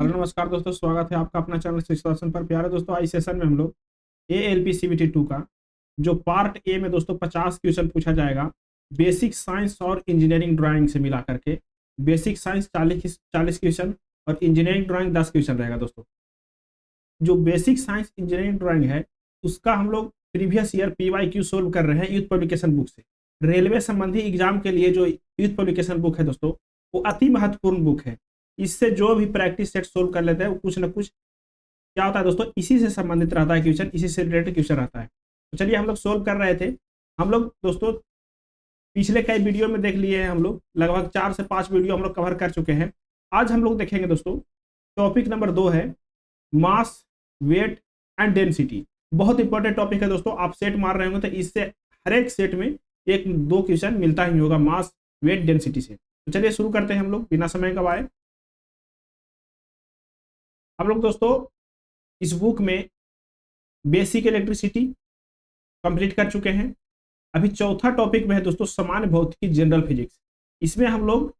Hello नमस्कार दोस्तों, स्वागत है आपका अपना चैनल शिक्षण पर। प्यारे दोस्तों, आज सेशन में हम लोग ALP CBT 2 का जो पार्ट ए में दोस्तों 50 क्वेश्चन पूछा जाएगा बेसिक साइंस और इंजीनियरिंग ड्राइंग से मिला करके। बेसिक साइंस 40 क्वेश्चन और इंजीनियरिंग ड्राइंग 10 क्वेश्चन रहेगा दोस्तों। जो बेसिक साइंस इंजीनियरिंग ड्राइंग है उसका हम लोग प्रीवियस ईयर PYQ सोल्व कर रहे हैं यूथ पब्लिकेशन बुक से। रेलवे संबंधी एग्जाम के लिए जो यूथ पब्लिकेशन बुक है दोस्तों, वो अति महत्वपूर्ण बुक है। इससे जो भी प्रैक्टिस सेट सोल्व कर लेते हैं वो कुछ ना कुछ क्या होता है दोस्तों, इसी से संबंधित रहता है क्वेश्चन, इसी से रिलेटेड क्वेश्चन रहता है। तो चलिए हम लोग सोल्व कर रहे थे। हम लोग दोस्तों पिछले कई वीडियो में देख लिए हैं, हम लोग लगभग 4 से 5 वीडियो हम लोग कवर कर चुके हैं। आज हम लोग देखेंगे दोस्तों टॉपिक नंबर 2 है मास, वेट एंड डेंसिटी। बहुत इंपॉर्टेंट टॉपिक है दोस्तों। आप सेट मार रहे होंगे तो इससे हर एक सेट में 1-2 क्वेश्चन मिलता ही होगा मास, वेट, डेंसिटी से। तो चलिए शुरू करते हैं हम लोग बिना समय गवाए। हम लोग दोस्तों इस बुक में बेसिक इलेक्ट्रिसिटी कंप्लीट कर चुके हैं। अभी चौथा टॉपिक में है दोस्तों सामान्य भौतिकी, जनरल फिजिक्स। इसमें हम लोग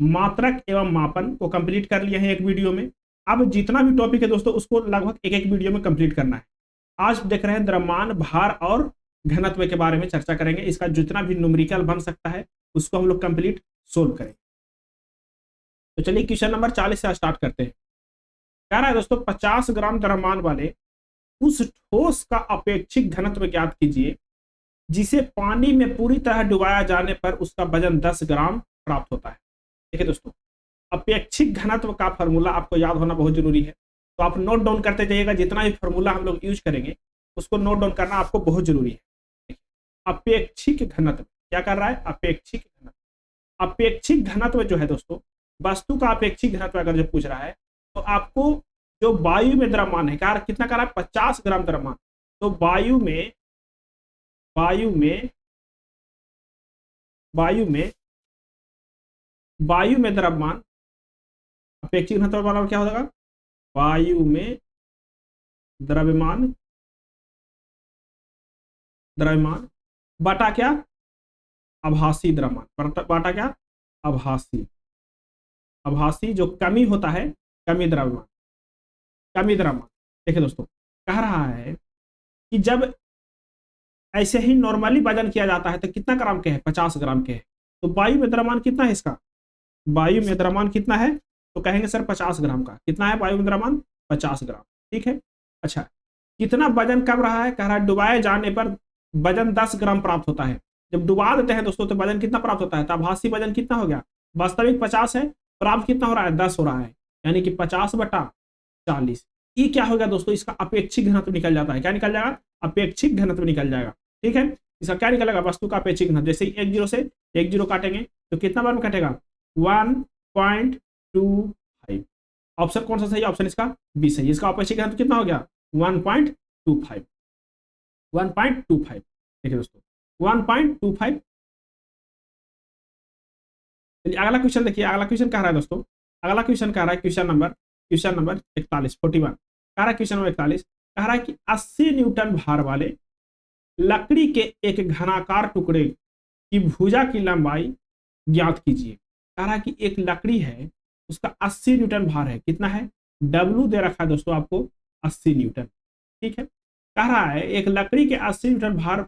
मात्रक एवं मापन को कंप्लीट कर लिए हैं एक वीडियो में। अब जितना भी टॉपिक है दोस्तों उसको लगभग एक वीडियो में कंप्लीट करना है। आज देख रहे हैं द्रव्यमान, भार और घनत्व के बारे में चर्चा करेंगे। इसका जितना भी न्यूमेरिकल बन सकता है उसको हम लोग कंप्लीट सोल्व करेंगे। तो चलिए क्वेश्चन नंबर 40 से स्टार्ट करते हैं। कह रहा है दोस्तों 50 ग्राम द्रव्यमान वाले उस ठोस का अपेक्षिक घनत्व ज्ञात कीजिए जिसे पानी में पूरी तरह डुबाया जाने पर उसका वजन 10 ग्राम प्राप्त होता है। देखिए दोस्तों, अपेक्षिक घनत्व का फॉर्मूला आपको याद होना बहुत जरूरी है, तो आप नोट डाउन करते जाइएगा। जितना भी फॉर्मूला हम लोग यूज करेंगे उसको नोट डाउन करना आपको बहुत जरूरी है। अपेक्षिक घनत्व क्या कर रहा है? अपेक्षिक घनत्व। अपेक्षिक घनत्व जो है दोस्तों, वस्तु का अपेक्षिक घनत्व अगर जो पूछ रहा है तो आपको जो वायु में द्रव्यमान है, क्या कितना कर रहा है? 50 ग्राम द्रव्यमान। तो वायु में वायु में वायु में वायु में द्रव्यमान अपेक्षिक घनत्व वाला क्या होगा? वायु में द्रव्यमान द्रव्यमान बटा क्या? आभासी द्रव्यमान बटा क्या? आभासी। आभासी जो कमी होता है, कमी द्रव्यमान, कमी द्रव्यमान। देखिए दोस्तों, कह रहा है कि जब ऐसे ही नॉर्मली वजन किया जाता है तो कितना ग्राम के है? 50 ग्राम के है। तो वायु में द्रव्यमान कितना है इसका? वायु में द्रव्यमान कितना है? तो कहेंगे सर 50 ग्राम का। कितना है वायु में द्रव्यमान? 50 ग्राम। ठीक है। अच्छा, कितना वजन कब रहा है? कह रहा है डुबाए जाने पर वजन 10 ग्राम प्राप्त होता है। जब डुबा देते हैं दोस्तों तो वजन कितना प्राप्त होता है? तो आभासी वजन कितना हो गया? वास्तविक 50 है, प्राप्त कितना हो रहा है? 10 हो रहा है, यानी कि 50/40। ये क्या होगा दोस्तों? इसका अपेक्षिक घनत्व निकल जाता है। क्या निकल जाएगा? अपेक्षिक घनत्व निकल जाएगा। ठीक है। इसका क्या निकलेगा? वस्तु का अपेक्षिक घनत्व। जैसे 1 0 से 1 0 काटेंगे तो कितना बार में कटेगा? 1.25। ऑप्शन कौन सा सही? ऑप्शन इसका बी सही। इसका अपेक्षिक घनत्व कितना हो गया? 1.25। 1.25। देखिए दोस्तों 1.25। चलिए अगला क्वेश्चन देखिए। अगला क्वेश्चन कह रहा है दोस्तों, अगला क्वेश्चन कह रहा है क्वेश्चन नंबर 41 कह रहा है। क्वेश्चन नंबर 41 कह रहा है कि 80 न्यूटन भार वाले लकड़ी के एक घनाकार टुकड़े की भुजा की लंबाई ज्ञात कीजिए। कह रहा है कि एक लकड़ी है, उसका 80 न्यूटन भार है। कितना है? W दे रखा है दोस्तों आपको 80 न्यूटन। ठीक है। कह रहा है एक लकड़ी के 80 न्यूटन भार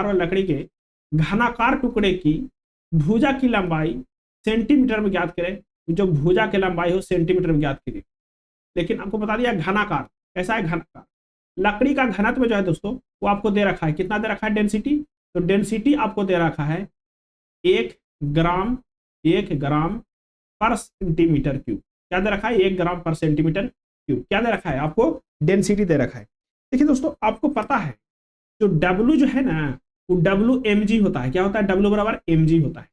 वाली लकड़ी के घनाकार टुकड़े की भुजा की लंबाई सेंटीमीटर में ज्ञात करें। जो भुजा की लंबाई हो सेंटीमीटर में ज्ञात करें। लेकिन आपको बता दिया घनाकार कैसा है। घनाकार लकड़ी का घनत्व जो है दोस्तों वो आपको दे रखा है। कितना दे रखा है? डेंसिटी। तो डेंसिटी आपको दे रखा है 1 ग्राम पर सेंटीमीटर क्यूब। क्या दे रखा है? 1 ग्राम पर सेंटीमीटर क्यूब। क्या दे रखा है? आपको डेंसिटी दे रखा है। देखिए दोस्तों, आपको पता है जो W जो है ना वो WmG होता है। क्या होता है? W बराबर mg होता है।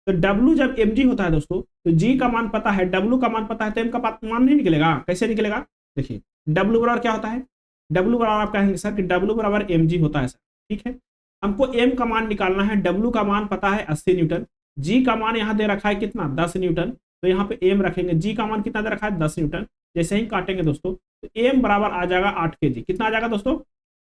तो W जब mg होता है दोस्तों तो G का मान पता है, W का मान पता है, तो M का मान नहीं निकलेगा। कैसे निकलेगा? देखिए W बराबर क्या होता है? W बराबर आप कहेंगे सर कि W बराबर mg होता है सर। ठीक है। हमको M का मान निकालना है। W का मान पता है 80 न्यूटन। G का मान यहाँ दे रखा है कितना? 10 न्यूटन। तो यहाँ पे M रखेंगे। G का मान कितना दे रखा है? 10 न्यूटन। जैसे ही काटेंगे दोस्तों तो M बराबर आ जाएगा 8 kg। कितना आ जाएगा दोस्तों?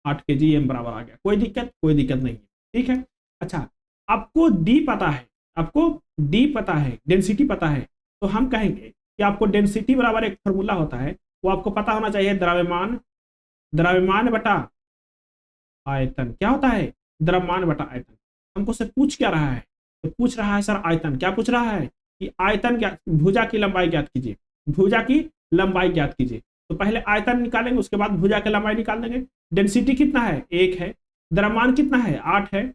8 kg M बराबर आ गया। कोई दिक्कत नहीं है। ठीक है। अच्छा, आपको D पता है, आपको D पता है, डेंसिटी पता है, तो हम कहेंगे कि आपको डेंसिटी बराबर एक फॉर्मूला होता है, वो आपको पता होना चाहिए, द्रव्यमान, द्रव्यमान बटा आयतन। क्या होता है? द्रव्यमान बटा आयतन। हमको से पूछ क्या रहा है? तो पूछ रहा है सर आयतन। क्या पूछ रहा है? कि आयतन क्या, भुजा की लंबाई ज्ञात कीजिए, भुजा की लंबाई ज्ञात कीजिए। तो पहले आयतन निकालेंगे, उसके बाद भुजा की लंबाई निकाल देंगे। डेंसिटी कितना है? 1 है। द्रव्यमान कितना है? 8 है।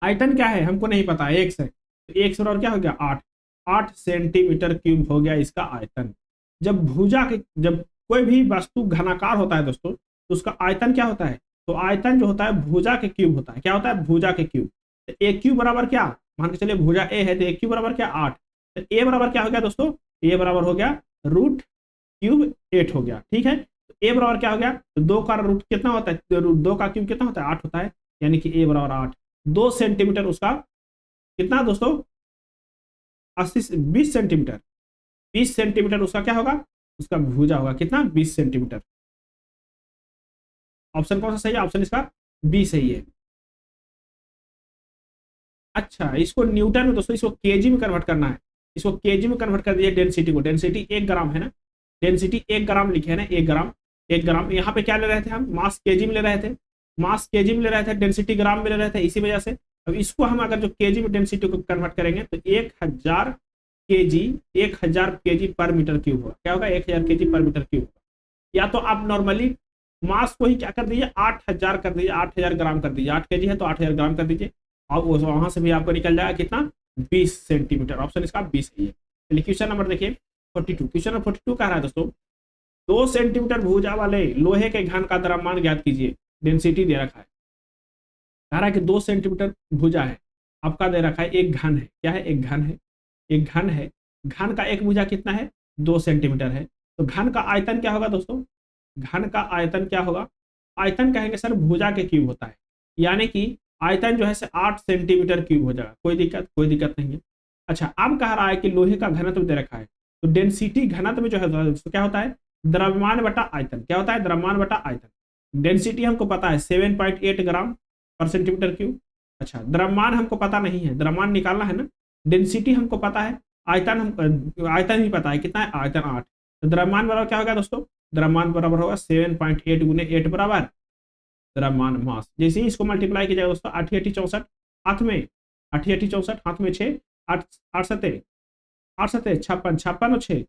आयतन क्या है? हमको नहीं पता, 1 से, तो 1 से और क्या हो गया? 8। 8 सेंटीमीटर क्यूब हो गया इसका आयतन। जब कोई भी वस्तु घनाकार होता है दोस्तों, तो उसका आयतन क्या होता है? तो आयतन जो होता है भुजा के क्यूब होता है। क्या होता है? भुजा के क्यूब। तो ए क्यूब बराबर क्या, मान के चलिए भुजा ए है, तो ए क्यूब बराबर क्या? 8। तो ए बराबर क्या हो गया दोस्तों? ए बराबर हो गया रूट क्यूब 8 हो गया। ठीक है, तो ए बराबर क्या हो गया? तो 2 का रूट कितना होता है? 2 का क्यूब कितना होता है? 8 होता है, यानी कि ए बराबर 8। 2 सेंटीमीटर उसका कितना दोस्तों? 20 सेंटीमीटर। 20 सेंटीमीटर उसका क्या होगा? उसका भुजा होगा। कितना? 20 सेंटीमीटर। ऑप्शन कौन सा सही है? ऑप्शन इसका बी सही है। अच्छा, इसको न्यूटन में दोस्तों, इसको केजी में कन्वर्ट करना है। इसको केजी में कन्वर्ट कर दिए डेंसिटी को। डेंसिटी 1 ग्राम है ना, डेंसिटी 1 ग्राम लिखे है ना, 1 ग्राम। 1 ग्राम यहाँ पे क्या ले रहे थे हम? मास केजी में ले रहे थे, मास केजी में ले रहे थे, डेंसिटी ग्राम में ले रहे थे, इसी वजह से। अब इसको हम अगर जो केजी में डेंसिटी को कन्वर्ट करेंगे तो 1000 KG, 1000 KG per metre cube होगा। क्या होगा? 1000 केजी पर मीटर क्यूब होगा। या तो आप नॉर्मली मास को ही क्या कर दीजिए? 8000 कर दीजिए, 8000 ग्राम कर दीजिए। 8 केजी है तो 8000 ग्राम कर दीजिए, और वहां से भी आपको निकल जाएगा कितना? 20 सेंटीमीटर। ऑप्शन इसका 20 सही है। चलिए क्वेश्चन नंबर देखिए 42। क्वेश्चन नंबर 42 कह रहा है दोस्तों, 2 सेंटीमीटर भुजा वाले लोहे के घन का द्रव्यमान ज्ञात कीजिए। डेंसिटी दे रखा है, कह रहा है कि 2 सेंटीमीटर भुजा है, आपका दे रखा है एक घन है। क्या है? एक घन है, एक घन है। घन का एक भुजा कितना है? 2 सेंटीमीटर है। तो घन का आयतन क्या होगा दोस्तों? घन का आयतन क्या होगा? आयतन कहेंगे सर भुजा के क्यूब होता है, यानी कि आयतन जो है 8 सेंटीमीटर क्यूब हो जाएगा। कोई दिक्कत? कोई दिक्कत नहीं है। अच्छा, अब कह रहा है कि लोहे का घनत्व दे रखा है, तो डेंसिटी घनत्व में जो है तो क्या होता है? द्रव्यमान बटा आयतन। क्या होता है? द्रव्यमान बटा आयतन। डेंसिटी हमको पता है 7.8 ग्राम पर सेंटीमीटर क्यूब। अच्छा, द्रव्यमान हमको पता नहीं है, द्रव्यमान निकालना है ना। डेंसिटी हमको पता है, आयतन आयतन ही पता है, कितना है? आयतन 8। तो द्रव्यमान बराबर क्या होगा दोस्तों? द्रव्यमान बराबर होगा 7.8 गुने 8 बराबर द्रव्यमान मास। जैसे ही इसको मल्टीप्लाई किया जाएगा दोस्तों, 8 8 64 हाथ में, 8 8 64 हाथ में 6, 8 8 7 8 7 56, 56 और 6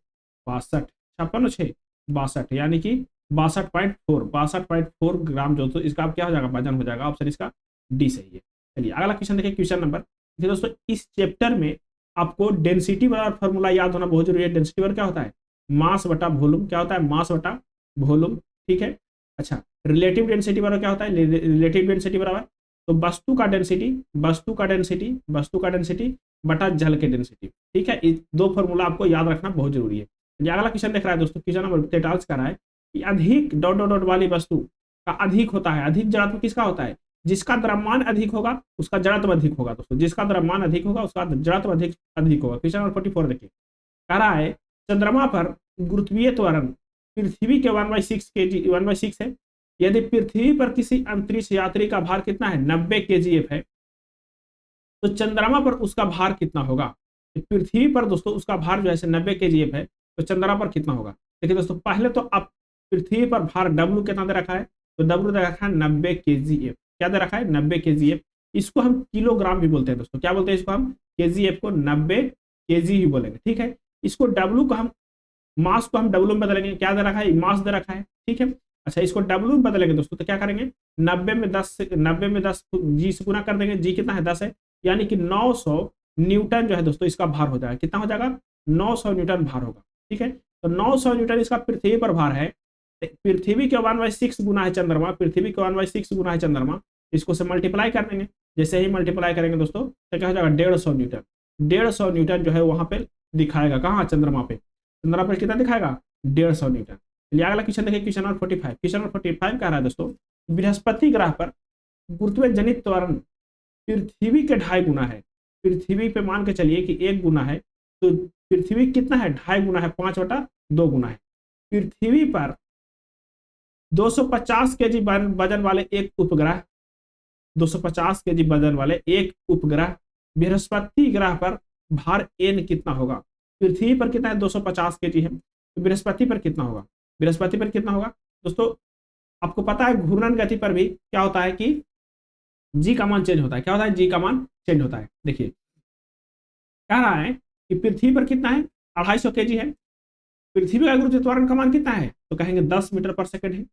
62, 56 और 6 62, यानी कि 62.4 ग्राम जो, तो इसका क्या हो जाएगा? वजन हो जाएगा। ऑप्शन इसका डी सही है। चलिए अगला क्वेश्चन देखिए, क्वेश्चन नंबर देखिए दोस्तों, इस चैप्टर में आपको डेंसिटी बराबर फॉर्मूला याद होना बहुत जरूरी है। डेंसिटी बराबर क्या होता है? मास बटा वॉल्यूम। क्या होता है? मास बटा वॉल्यूम। ठीक है। अच्छा, रिलेटिव डेंसिटी बराबर क्या होता है? रिलेटिव डेंसिटी बराबर, तो वस्तु का डेंसिटी, वस्तु का डेंसिटी, वस्तु का डेंसिटी बटा जल के डेंसिटी। ठीक है, इस 2 फॉर्मूला आपको याद रखना बहुत जरूरी है। अगला क्वेश्चन देख रहा है दोस्तों, क्वेश्चन नंबर 43 का रहा है कि अधिक डॉट डॉट डॉट वाली वस्तु का अधिक होता है। अधिक जड़त्व किसका होता है? जिसका द्रव्यमान अधिक होगा उसका जड़त्व अधिक होगा दोस्तों। जिसका द्रव्यमान अधिक होगा उसका जड़त्व अधिक अधिक होगा। क्वेश्चन नंबर 44 देखिए, कह रहा है चंद्रमा पर गुरुत्वीय त्वरण पृथ्वी के 1/6 केजी 1/6 है। यदि पृथ्वी पर किसी अंतरिक्ष यात्री का भार कितना है? 90 केजीएफ है, तो चंद्रमा पर उसका भार कितना होगा? पृथ्वी पर दोस्तों उसका भार जो है 90 केजीएफ है, तो चंद्रमा पर कितना होगा? देखिए दोस्तों, पहले तो आप पृथ्वी पर भार डब्ल्यू कितना दे रखा है? तो डब्ल्यू दे रखा है 90 केजीएफ। क्या दे रखा है? 90 केजीएफ। इसको हम किलोग्राम भी बोलते हैं दोस्तों। क्या बोलते हैं इसको हम? केजीएफ को 90 केजी ही बोलेंगे। ठीक है, इसको डब्ल्यू को हम, मास को हम डब्ल्यू में बदलेंगे। क्या दे रखा है? मास दे रखा है। ठीक है, अच्छा इसको डब्ल्यू में बदलेंगे दोस्तों, तो क्या करेंगे? 90 में 10 जी से गुना कर देंगे। जी कितना है? 10 है, यानी कि 900 न्यूटन जो है दोस्तों इसका भार हो जाएगा। कितना हो जाएगा? 900 न्यूटन भार होगा। ठीक है, तो 900 न्यूटन इसका पृथ्वी पर भार है। पृथ्वी के 1/6 गुना है चंद्रमा, पृथ्वी के 1/6 गुना है चंद्रमा। इसको से मल्टीप्लाई कर देंगे। जैसे ही मल्टीप्लाई करेंगे दोस्तों, तो क्या हो जाएगा? 150 न्यूटन। 150 न्यूटन जो है वहां पे दिखाएगा। कहाँ? चंद्रमा पे। चंद्रमा पर कितना दिखाएगा? 150 न्यूटन। चलिए अगला क्वेश्चन देखिए, क्वेश्चन नंबर 45। क्वेश्चन नंबर 45 कह रहा है दोस्तों, बृहस्पति ग्रह पर गुरुत्व जनित त्वरण पृथ्वी के 2.5 गुना है। पृथ्वी पे मान के चलिए कि 1 गुना है, तो पृथ्वी कितना है? 2.5 गुना है, 5/2 गुना है। पृथ्वी पर 250 केजी वजन वाले एक उपग्रह, 250 केजी वजन वाले एक उपग्रह बृहस्पति ग्रह पर भार n कितना होगा? पृथ्वी पर कितना है 250 केजी है, तो बृहस्पति पर कितना होगा, बृहस्पति पर कितना होगा दोस्तों। आपको पता है घूर्णन गति पर भी क्या होता है कि जी का मान चेंज होता है, क्या होता है, जी का मान चेंज होता है। देखिए कह रहा है कि पृथ्वी पर कितना है 250 केजी है, पृथ्वी का गुरुत्व त्वरण का मान कितना है, तो कहेंगे 10 मीटर पर सेकंड है,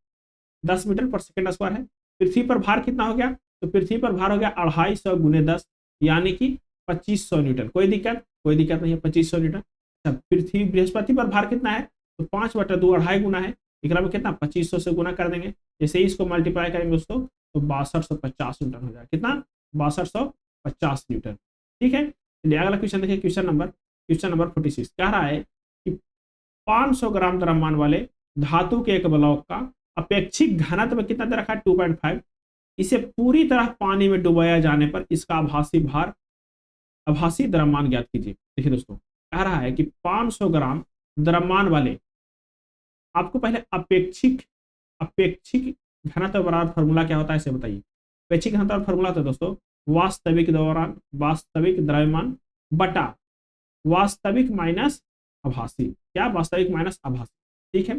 10 मीटर पर सेकंड स्क्वायर है। पृथ्वी पर भार कितना हो गया, तो पृथ्वी पर भार हो गया 250 गुने 10 यानी कि 2500 न्यूटन। कोई दिक्कत, कोई दिक्कत नहीं है, 2500 न्यूटन। अच्छा पृथ्वी बृहस्पति पर भार कितना है, तो 5/2 2.5 गुना है, एकरा में कितना 2500 से गुना कर देंगे, जैसे ही इसको मल्टीप्लाई करेंगे दोस्तों तो 6250 न्यूटन हो जाएगा। कितना 6250 न्यूटन। ठीक है, चलिए अगला क्वेश्चन देखिए, क्वेश्चन नंबर 46 कह रहा है कि 500 ग्राम द्रव्यमान वाले धातु के एक ब्लॉक का अपेक्षित घनत्व कितना दे रखा है 2.5, इसे पूरी तरह पानी में डुबाया जाने पर इसका आभासी द्रव्यमान ज्ञात कीजिए। देखिए दोस्तों कह रहा है कि 500 ग्राम द्रव्यमान वाले, आपको पहले अपेक्षित घनत्व बराबर फॉर्मूला क्या होता है इसे बताइए। अपेक्षित घनत्व फॉर्मूला तो दोस्तों वास्तविक द्रव्यमान बटा वास्तविक माइनस आभासी, क्या वास्तविक माइनस आभासी। ठीक है,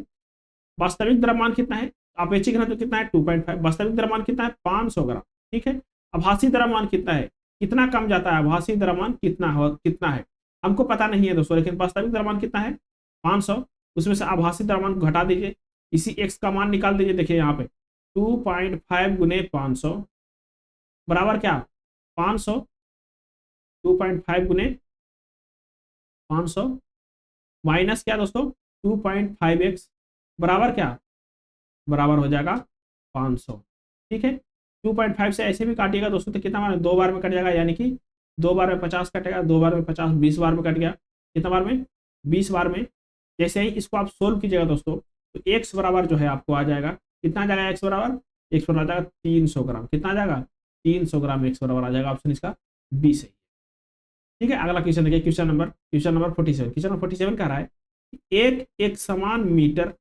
वास्तविक द्रव्यमान कितना है, अपेक्षित घनत्व कितना है 2.5, वास्तविक द्रव्यमान कितना है 500 ग्राम। ठीक है, आभासी द्रव्यमान कितना है, कितना कम जाता है, आभासी द्रव्यमान कितना है हमको पता नहीं है दोस्तों, लेकिन वास्तविक द्रव्यमान कितना है 500, उसमें से आभासी द्रव्यमान को घटा दीजिए, इसी x का मान निकाल दीजिए। देखिए यहाँ पे 2.5 गुने 500 बराबर क्या 500, 2.5 गुने 500 माइनस क्या दोस्तों 2.5x बराबर क्या, बराबर हो जाएगा 500। ठीक है, 2.5 से ऐसे भी काटिएगा दोस्तों तो कितना बार, 2 बार में कट जाएगा, यानी कि 2 बार में 50 कटेगा, 2 बार में 50, 20 बार में कट गया, कितना बार में 20 बार में। जैसे ही इसको आप सोल्व कीजिएगा दोस्तों तो x बराबर जो है आपको आ जाएगा, कितना आ जाएगा x बराबर आ जाएगा 300 ग्राम, कितना आ जाएगा 300 ग्राम x बराबर आ जाएगा, ऑप्शन इसका बी सही है। ठीक है, अगला क्वेश्चन देखिए, क्वेश्चन नंबर 47, क्वेश्चन नंबर 47 कह रहा है एक समान मीटर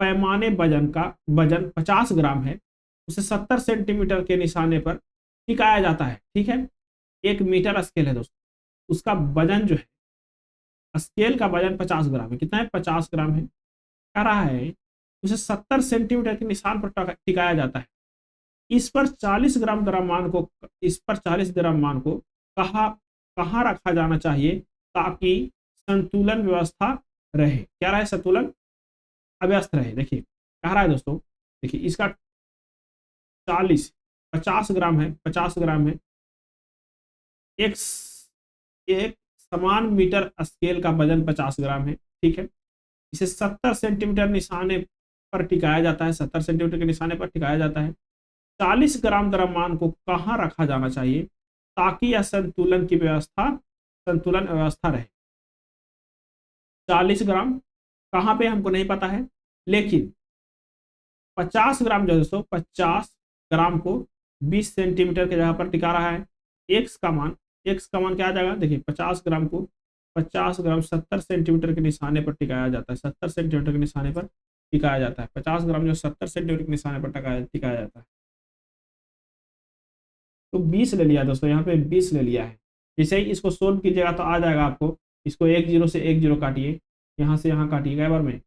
पैमाने वजन 50 ग्राम है, उसे 70 सेंटीमीटर के निशाने पर टिकाया जाता है। ठीक है, 1 मीटर स्केल है दोस्तों, उसका वजन जो है, स्केल का वजन 50 ग्राम है, कितना है 50 ग्राम है, कह रहा है उसे 70 सेंटीमीटर के निशान पर टिकाया जाता है। इस पर 40 ग्राम द्रव्यमान को कहाँ रखा जाना चाहिए ताकि संतुलन व्यवस्था रहे, क्या रहे, संतुलन अव्यस्त रहे। देखिए कह रहा है दोस्तों, देखिए इसका 50 ग्राम है, 50 ग्राम है, एक समान मीटर स्केल का वजन 50 ग्राम है। ठीक है, इसे 70 सेंटीमीटर निशाने पर टिकाया जाता है, 70 सेंटीमीटर के निशाने पर टिकाया जाता है। 40 ग्राम द्रव्यमान को कहाँ रखा जाना चाहिए ताकि यह संतुलन व्यवस्था रहे। 40 ग्राम कहाँ पे हमको नहीं पता है, लेकिन 50 ग्राम जो है दोस्तों, 50 ग्राम को 20 सेंटीमीटर की जगह पर टिका रहा है। एक्स का मान क्या आ जाएगा, देखिए 50 ग्राम को 70 सेंटीमीटर के निशाने पर टिकाया जाता है, 70 सेंटीमीटर के निशाने पर टिकाया जाता है। 50 ग्राम जो 70 सेंटीमीटर के निशाने पर टिकाया जाता है, तो 20 ले लिया दोस्तों, यहाँ पे 20 ले लिया है। जैसे ही इसको सोल्व कीजिएगा तो आ जाएगा आपको, इसको 1 0 से 1 0 काटिए, यहाँ से यहाँ काटिए, कै बार में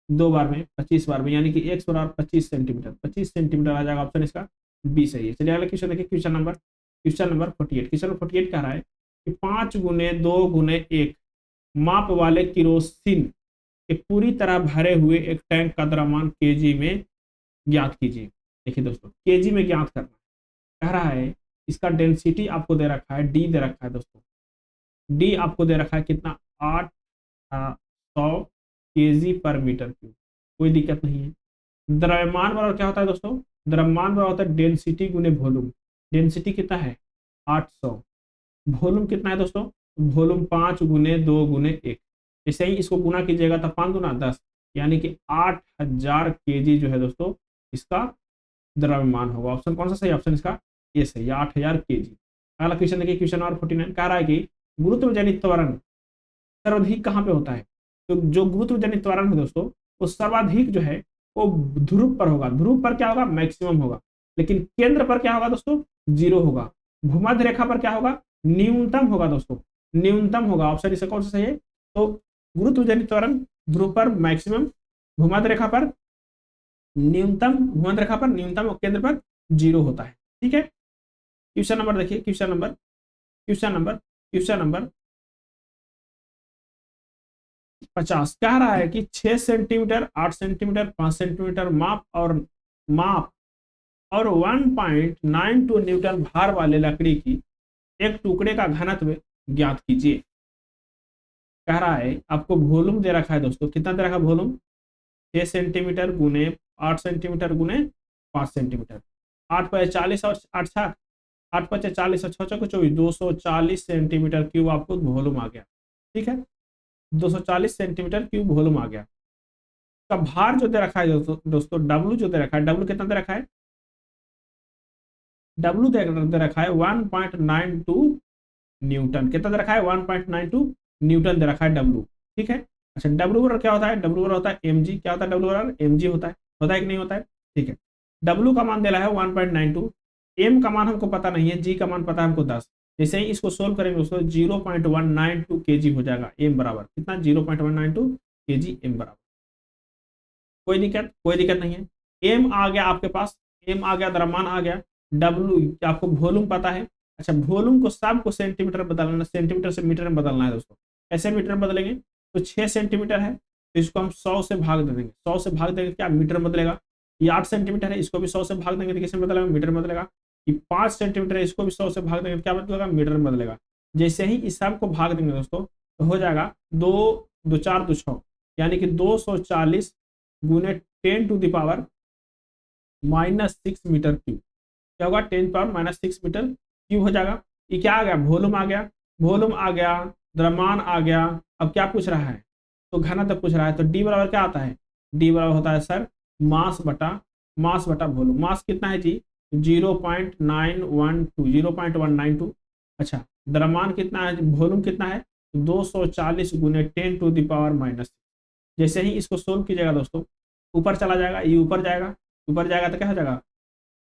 2 बार में 25 बार में, यानी कि x बराबर 25 सेंटीमीटर आ जाएगा, ऑप्शन इसका बी सही है। चलिए अगला क्वेश्चन देखिए, क्वेश्चन नंबर 48, क्वेश्चन नंबर 48 कह रहा है कि 5 गुने 2 गुने 1 माप वाले किरोसिन के पूरी तरह भरे हुए एक टैंक का द्रव्यमान केजी में ज्ञात कीजिए। देखिए दोस्तों केजी में ज्ञात करना कह रहा है, इसका डेंसिटी आपको दे रखा है, डी दे रखा है दोस्तों, डी आपको दे रखा है कितना 800 केजी पर मीटर क्यूब, कोई दिक्कत नहीं है। द्रव्यमान बराबर क्या होता है दोस्तों, द्रव्यमान बराबर होता है डेंसिटी गुने वॉल्यूम, डेंसिटी कितना है 800, वॉल्यूम कितना है दोस्तों, वॉल्यूम 5 गुने 2 गुने 1, जैसे ही इसको गुना कीजिएगा तो 5 गुना 10, यानी कि 8000 केजी जो है दोस्तों इसका द्रव्यमान होगा। ऑप्शन कौन सा सही, ऑप्शन इसका ये सही है, 8000 केजी। अगला क्वेश्चन देखिए, क्वेश्चन नंबर 49 कह रहा है कि गुरुत्वजनित त्वरण सर्वाधिक कहाँ पे होता है। तो जो गुरुत्वजनित त्वरण है दोस्तों वो सर्वाधिक जो है वो ध्रुव पर होगा, ध्रुव पर क्या होगा मैक्सिमम होगा, लेकिन केंद्र पर क्या होगा दोस्तों 0 होगा, भूमध्य रेखा पर क्या होगा न्यूनतम होगा दोस्तों। न्यूनतम होगा। ऑप्शन इसका कौन सा सही है? तो गुरुत्वजनित त्वरण ध्रुव पर मैक्सिमम, भूमध्य रेखा पर न्यूनतम, भूमध्य रेखा पर न्यूनतम और केंद्र पर 0 होता है। ठीक है। क्वेश्चन नंबर देखिए, क्वेश्चन नंबर 50 कह रहा है कि 6 सेंटीमीटर, 8 सेंटीमीटर, 5 सेंटीमीटर माप और 1.92 न्यूटन भार वाले लकड़ी की एक टुकड़े का घनत्व ज्ञात कीजिए। कह रहा है आपको वॉल्यूम दे रखा है दोस्तों, कितना दे रखा है वॉल्यूम? 6 सेंटीमीटर गुने 8 सेंटीमीटर गुने 5 सेंटीमीटर, 8 पर 40 और 8 छाक, 8 पर 40 और 6 चौको 24, 240 सेंटीमीटर क्यूब आपको वॉल्यूम आ गया। ठीक है, 240 सेंटीमीटर क्यूब वॉल्यूम आ गया। का भार जो दे रखा है दोस्तों डब्ल्यू जो दे रखा है, डब्ल्यू कितना दे रखा है? डब्ल्यू दे रखा है 1.92 न्यूटन। कितना दे रखा है? 1.92 न्यूटन दे रखा है डब्ल्यू। ठीक है। अच्छा, डब्ल्यू बराबर क्या होता है? डब्ल्यू बराबर होता है एम जी। क्या होता है डब्ल्यू बराबर? एम जी होता है कि नहीं होता है? ठीक है। डब्ल्यू का मान दे रहा है 1.92, एम का मान हमको पता नहीं है, जी का मान पता है हमको 10। जैसे ही इसको सोल्व करेंगे दोस्तों 0.192 kg हो जाएगा। एम बराबर कितना? 0.192 kg एम बराबर। कोई दिक्कत नहीं है। एम आ गया आपके पास, एम आ गया, द्रव्यमान आ गया। डब्ल्यू आपको वॉल्यूम पता है। अच्छा, वॉल्यूम को सबको सेंटीमीटर बदलना, सेंटीमीटर से मीटर में बदलना है दोस्तों। कैसे मीटर में बदलेंगे? तो 6 सेंटीमीटर है तो इसको हम 100 से भाग दे देंगे। 100 से भाग देंगे क्या? मीटर में बदलेगा। ये 8 सेंटीमीटर है, इसको भी 100 से भाग देंगे तो किसमें बदलेगा? मीटर में बदलेगा। ये 5 सेंटीमीटर है, इसको भी 100 से भाग देंगे तो क्या बदलेगा? मीटर में बदलेगा। जैसे ही इस सब को भाग देंगे दोस्तों तो हो जाएगा 2 2 4 2 6, यानी कि 240 गुने 10⁻⁻6 मीटर क्यूब। क्या होगा? 10⁻⁻6 मीटर क्यूब हो जाएगा। ये क्या आ गया? वॉल्यूम आ गया। वॉल्यूम आ गया, द्रव्यमान आ गया। अब क्या पूछ रहा है? तो घनत्व पूछ रहा है। तो डी बराबर क्या आता है? डी बराबर होता है सर मास बटा वॉल्यूम। मास कितना है जी? 0.192। अच्छा, द्रव्यमान कितना है? वॉल्यूम कितना है? 240 गुने 10⁻⁻6। जैसे ही इसको सोल्व कीजिएगा दोस्तों ऊपर चला जाएगा, ये ऊपर जाएगा, ऊपर जाएगा तो क्या हो जाएगा?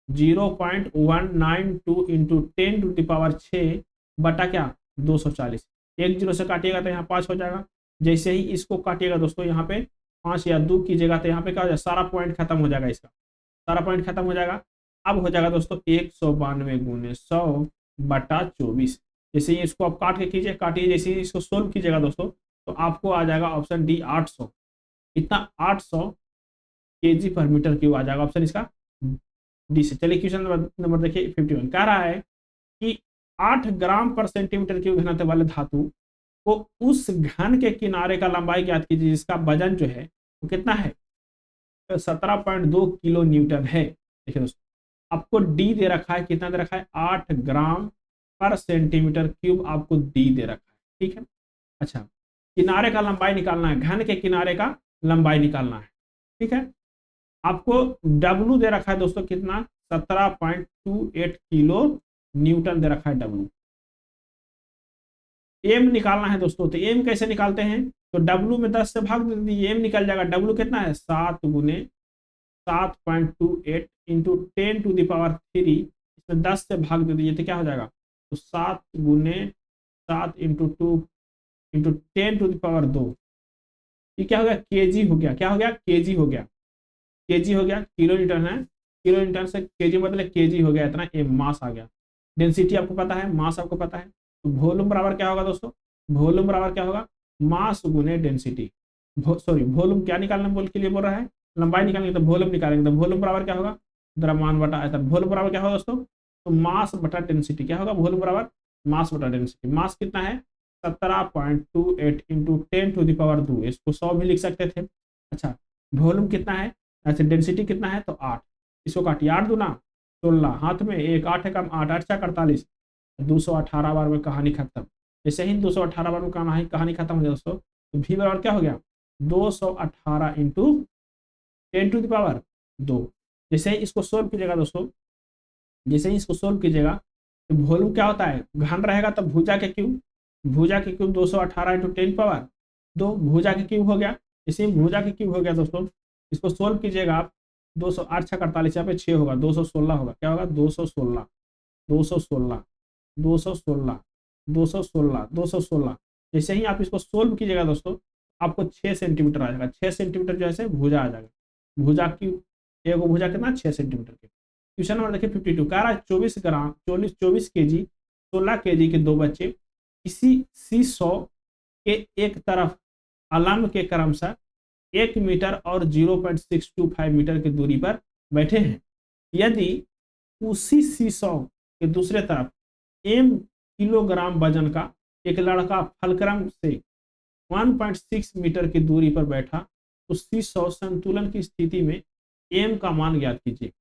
0.192 इंटू 10⁻6 बटा क्या? 240। एक जीरो से काटिएगा तो यहाँ 5 हो जाएगा। जैसे ही इसको काटिएगा दोस्तों यहाँ पे 5 या 2 कीजिएगा तो यहाँ पे क्या हो जाएगा? सारा पॉइंट खत्म हो जाएगा, इसका सारा पॉइंट खत्म हो जाएगा। अब हो जाएगा दोस्तों 192 गुने 100 बटा 24। जैसे ही इसको आप काट के कीजिए, काटिए, जैसे ही इसको सोल्व कीजिएगा दोस्तों तो आपको आ जाएगा ऑप्शन डी 800। इतना 800 केजी पर मीटर क्यूब आ जाएगा ऑप्शन इसका डी से। चलिए क्वेश्चन नंबर देखिए 51 कह रहा है कि 8 ग्राम पर सेंटीमीटर क्यूब घनत्व वाले धातु को उस घन के किनारे का लंबाई ज्ञात कीजिए जिसका वजन जो है वो कितना है? 17.2 किलो न्यूटन है। देखिए दोस्तों आपको डी दे रखा है, कितना दे रखा है? 8 ग्राम पर सेंटीमीटर क्यूब आपको डी दे रखा है। ठीक है। अच्छा, किनारे का लंबाई निकालना है, घन के किनारे का लंबाई निकालना है। ठीक है। आपको डब्ल्यू दे रखा है दोस्तों कितना? 17.28 किलो न्यूटन दे रखा है डब्ल्यू। एम निकालना है दोस्तों, तो एम कैसे निकालते हैं? तो डब्ल्यू में 10 से भाग दे दीजिए, एम निकल जाएगा। डब्ल्यू कितना है? 7 गुने 7.28 इंटू 10⁻3, इसमें 10 से भाग दे दीजिए तो क्या हो जाएगा? तो 7 गुने 7 इंटू 2 इंटू 10⁻2। ये क्या हो गया? केजी हो गया। क्या हो गया? केजी हो गया। केजी हो गया, किलो न्यूटन है, किलो न्यूटन से केजी मतलब केजी हो गया, इतना एम मास आ गया। डेंसिटी आपको पता है, मास आपको पता है। तो वॉल्यूम बराबर क्या होगा दोस्तों? वॉल्यूम बराबर क्या होगा? मास गुने डेंसिटी। सॉरी, वॉल्यूम क्या निकालने बोल के लिए बोल रहा है? लंबाई निकालेंगे तो वॉल्यूम निकालेंगे, तो वॉल्यूम बराबर क्या होगा? द्रव्यमान बटा आयतन। वॉल्यूम बराबर क्या होगा दोस्तों? तो मास बटा डेंसिटी। क्या होगा? वॉल्यूम बराबर मास बटा डेंसिटी। मास कितना है? 17.28 इंटू 10⁻2। इसको 100 भी लिख सकते थे। अच्छा, वॉल्यूम कितना है? अच्छा, डेंसिटी कितना है? तो 8। इसको काटिए, 8 दूना 16, हाथ में एक 8 है कम, 8 8 48, 218 बार में कहानी खत्म। जैसे ही 218 बार में कहानी खत्म हो जाए दोस्तों तो भी बराबर क्या हो गया? 218 इंटू 10⁻2। जैसे ही इसको सोल्व कीजिएगा दोस्तों, जैसे ही इसको सोल्व कीजिएगा तो वॉल्यूम क्या होता है? घन रहेगा तो भुजा के क्यूब, 218 इंटू 10⁻2 भुजा के क्यूब हो गया। इसी भुजा के क्यूब हो गया दोस्तों। इसको सोल्व कीजिएगा आप, 208 6 48, यहाँ पे 6 होगा, 216 होगा। क्या होगा? 216 216 216 216 जैसे ही आप इसको सोल्व कीजिएगा दोस्तों, आपको 6 सेंटीमीटर आ जाएगा। 6 सेंटीमीटर जो है भुजा आ जाएगा। भुजा की एगो भुजा कितना 6 सेंटीमीटर के। क्वेश्चन नंबर देखिए 52, कह रहा है 24 ग्राम 24 केजी 16 केजी के दो बच्चे किसी सी 100 के एक तरफ अलार्म के क्रमशः 1 मीटर और 0.625 मीटर की दूरी पर बैठे हैं। यदि उसी सी 100 के दूसरे तरफ m किलोग्राम वजन का एक लड़का फलक्रम से 1.6 मीटर की दूरी पर बैठा तो सी 100 संतुलन की स्थिति में m का मान ज्ञात कीजिए।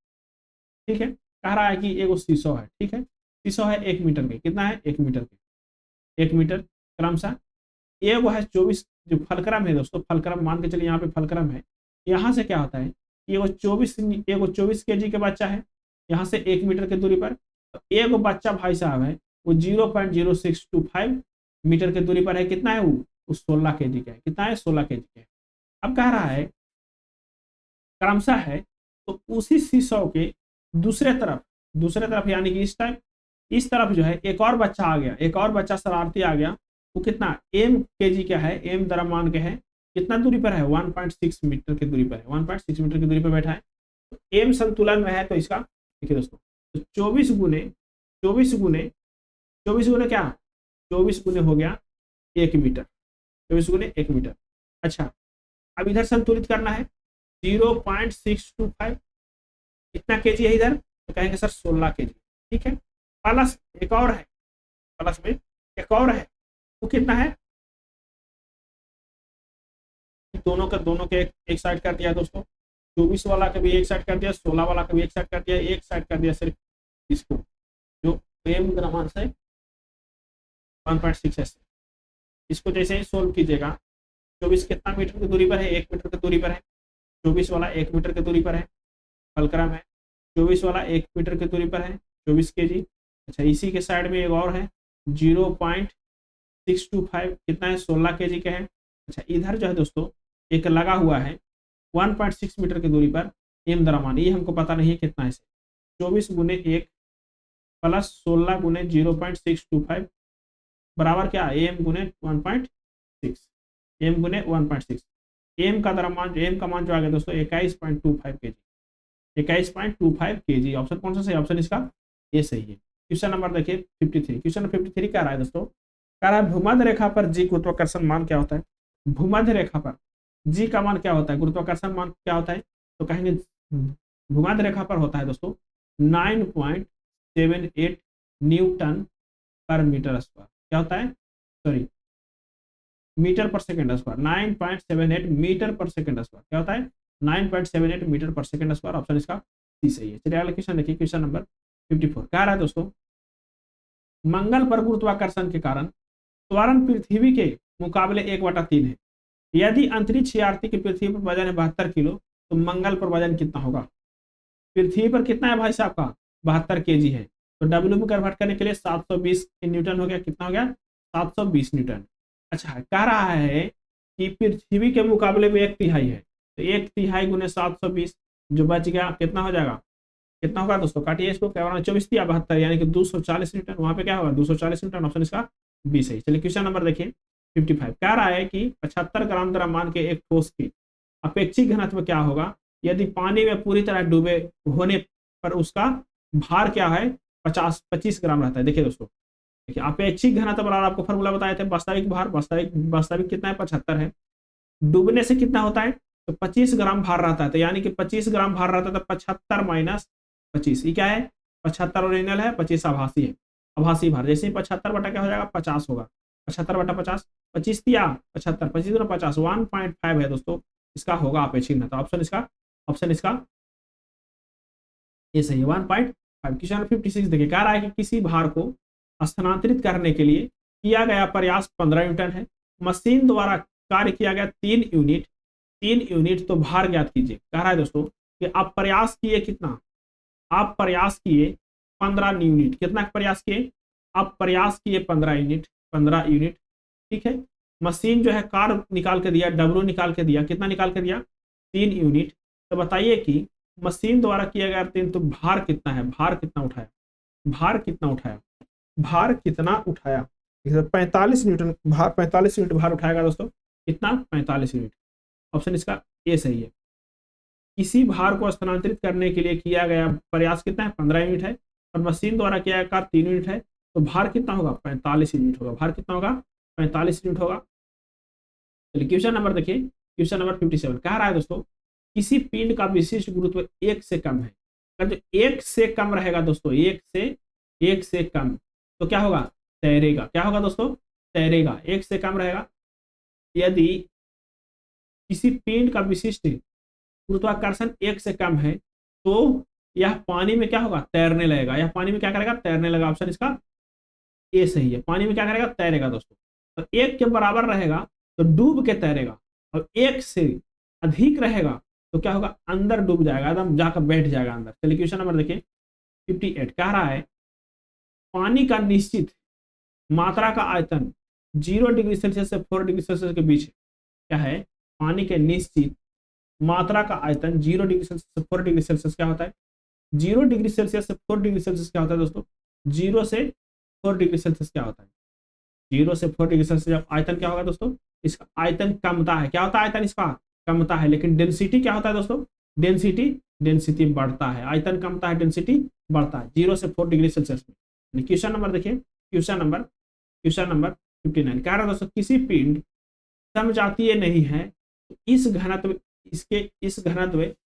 ठीक है, कह रहा है कि एगो सी 100 है। ठीक है, सी 100 है 1 मीटर के, कितना है 1 मीटर के, 1 मीटर क्रमशः एगो है 24 जो फलक्रम है दोस्तों, फलक्रम मान के चलिए यहाँ पे फलक्रम है। यहाँ से क्या होता है, एगो 24 केजी के बच्चा है यहाँ से 1 मीटर की दूरी पर, तो एगो बच्चा भाई साहब है वो 0.0625 मीटर की दूरी पर है। कितना है वो 16 केजी का है। कितना है 16 केजी का है। अब कह रहा है क्रमशः है, तो उसी सी 100 के दूसरे तरफ यानी कि इस तरफ जो है एक और बच्चा आ गया, एक और बच्चा शरारती आ गया। वो कितना m केजी का है, m द्रव्यमान के है, कितना दूरी पर है 1.6 मीटर की दूरी पर है, 1.6 मीटर की दूरी पर बैठा है। तो m संतुलन में है, तो इसका देखिए दोस्तों, तो 24 गुने क्या 24 गुने हो गया 1 मीटर, 24 गुने 1 मीटर। अच्छा, अब इधर संतुलित करना है 0.625 कितना केजी है इधर, तो कहेंगे सर 16 केजी। ठीक है, प्लस एक और है, प्लस में एक और है, वो कितना है, दोनों के एक साइड कर दिया दोस्तों। 24 वाला का भी एक साइड कर दिया, 16 वाला का भी एक साइड कर दिया, एक साइड कर दिया सिर्फ इसको जो m द्रव्यमान से 1.6 है। इसको जैसे ही सोल्व कीजिएगा, 24 कितना मीटर की दूरी पर है 1 मीटर की दूरी पर है, 24 वाला 1 मीटर की दूरी पर है, फलक्रम है। 24 वाला 1 मीटर की दूरी पर है 24 केजी। अच्छा, इसी के साइड में एक और है 0.625 कितना है 16 केजी का है। अच्छा, इधर जो है दोस्तों एक लगा हुआ है 1.6 मीटर की दूरी पर m द्रव्यमान, ये हमको पता नहीं है कितना है। 24 गुने 1 प्लस 16 गुने 0.625 बराबर क्या m गुने 1.6, m गुने 1.6। m का द्रव्यमान, m का मान जो आ गया दोस्तों 21.25 केजी, 21.25 केजी। ऑप्शन कौन सा सही, ऑप्शन इसका ये सही है। क्वेश्चन नंबर देखिए 53, क्वेश्चन 53 क्या रहा है दोस्तों, कह रहा है भूमध्य रेखा पर जी गुरुत्वाकर्षण मान क्या होता है। भूमध्य रेखा पर जी का मान क्या होता है, गुरुत्वाकर्षण मान क्या होता है, तो कहेंगे भूमध्य रेखा पर होता है दोस्तों 9.78 न्यूटन पर मीटर स्क्वायर। क्या होता है, सॉरी मीटर पर सेकंड स्क्वायर, 9.78 मीटर पर सेकंड स्क्वायर। क्या होता है 9.78 मीटर पर सेकंड स्क्वायर। ऑप्शन इसका सी सही है। चलिए अगला क्वेश्चन देखिए, क्वेश्चन नंबर 54 क्या रहा है दोस्तों, मंगल पर गुरुत्वाकर्षण के कारण त्वरण पृथ्वी के मुकाबले 1/3 है। यदि अंतरिक्ष यात्री की पृथ्वी पर वजन है 72 किलो, तो मंगल पर वजन कितना होगा। पृथ्वी पर कितना है भाई साहब का 72 केजी है, तो डब्ल्यू में कन्वर्ट करने के लिए 720 न्यूटन हो गया। कितना हो गया 720 न्यूटन। अच्छा, कह रहा है कि पृथ्वी के मुकाबले में 1/3 है, तो 1/3 गुने 720 जो बच गया कितना हो जाएगा, कितना होगा दोस्तों, काटिए इसको, क्या होगा 24 या 72 यानी कि 240 न्यूटन। वहां पे क्या होगा 240 न्यूटन। ऑप्शन इसका बी सही। चलिए क्वेश्चन नंबर देखिए 55, कह रहा है कि 75 ग्राम द्रव्यमान के एक ठोस की अपेक्षित घनत्व क्या होगा यदि पानी में पूरी तरह डूबे होने पर उसका भार क्या है 25 ग्राम रहता है। देखिए दोस्तों, देखिए अपेक्षित घनत्व पर आपको फॉर्मूला बताए थे, वास्तविक भार, वास्तविक कितना है 75 है, डूबने से कितना होता है तो 25 ग्राम भार रहता है, तो यानी कि 25 ग्राम भार रहता है तो 75 माइनस 25, ये क्या है 75 ओरिजिनल है, 25 आभासी है, आभासी भार। जैसे 75 बटा क्या हो जाएगा 50 होगा, 75 बटा 50, 25 दिया 75, 25 गुना 50 1.5 है दोस्तों, इसका होगा अपेक्षित घनत्व। ऑप्शन इसका ये सही है 1.5। क्वेश्चन 56 देखिए, कह रहा है कि किसी भार को स्थानांतरित करने के लिए किया गया प्रयास 15 न्यूटन है, मशीन द्वारा कार्य किया गया 3 यूनिट, तो भार ज्ञात कीजिए। कह रहा है दोस्तों कि आप प्रयास किए कितना, आप प्रयास किए 15 यूनिट, कितना प्रयास किए, आप प्रयास किए 15 यूनिट। ठीक है, मशीन जो है कार निकाल के दिया, डब्ल्यू निकाल के दिया, कितना निकाल के दिया 3 यूनिट। तो बताइए कि मशीन द्वारा किया गया 3, तो भार कितना है, भार कितना उठाया, भार कितना उठाया, 45 न्यूटन भार, 45 यूनिट भार उठाएगा दोस्तों। कितना? 45 यूनिट। ऑप्शन इसका ए सही है। किसी भार को स्थानांतरित करने के लिए किया गया प्रयास कितना है? 15 यूनिट है, और मशीन द्वारा किया गया कार्य 3 यूनिट है, तो भार कितना होगा? 45 यूनिट होगा। भार कितना होगा? 45 यूनिट होगा। चलिए क्वेश्चन नंबर देखिए, क्वेश्चन नंबर 57 कह रहा है दोस्तों, किसी पिंड का विशिष्ट गुरुत्व 1 से कम है। अगर जो 1 से कम रहेगा दोस्तों, 1 से कम, तो क्या होगा? तैरेगा। क्या होगा दोस्तों? तैरेगा। 1 से कम रहेगा। यदि किसी पिंड का विशिष्ट गुरुत्वाकर्षण 1 से कम है, तो यह पानी में क्या होगा? तैरने लगेगा। यह पानी में क्या करेगा? तैरने लगा। ऑप्शन इसका ए सही है। पानी में क्या करेगा? तैरेगा दोस्तों। तो 1 के बराबर रहेगा तो डूब के तैरेगा, और 1 से अधिक रहेगा तो क्या होगा? अंदर डूब जाएगा, एकदम जाकर बैठ जाएगा अंदर। चलिए क्वेश्चन नंबर देखिए 58 कह रहा है, पानी का निश्चित मात्रा का आयतन 0 डिग्री सेल्सियस से 4 डिग्री सेल्सियस के बीच है। क्या है? पानी के निश्चित मात्रा का आयतन 0 डिग्री सेल्सियस से 4 डिग्री सेल्सियस क्या होता है? 0 डिग्री सेल्सियस से 4 डिग्री सेल्सियस क्या होता है दोस्तों? 0 से 4 डिग्री सेल्सियस क्या होता है? 0 से 4 डिग्री सेल्सियस जब आयतन क्या होगा दोस्तों? इसका आयतन कमता है। क्या होता है? आयतन इसका कमता है। लेकिन डेंसिटी क्या होता है दोस्तों? डेंसिटी बढ़ता है। आयतन कमता है, डेंसिटी बढ़ता है 0 से 4 डिग्री सेल्सियस में। क्वेश्चन नंबर देखिए, क्वेश्चन नंबर 59 कह रहा है दोस्तों, किसी पिंड समजातीय नहीं है तो इस घनत्व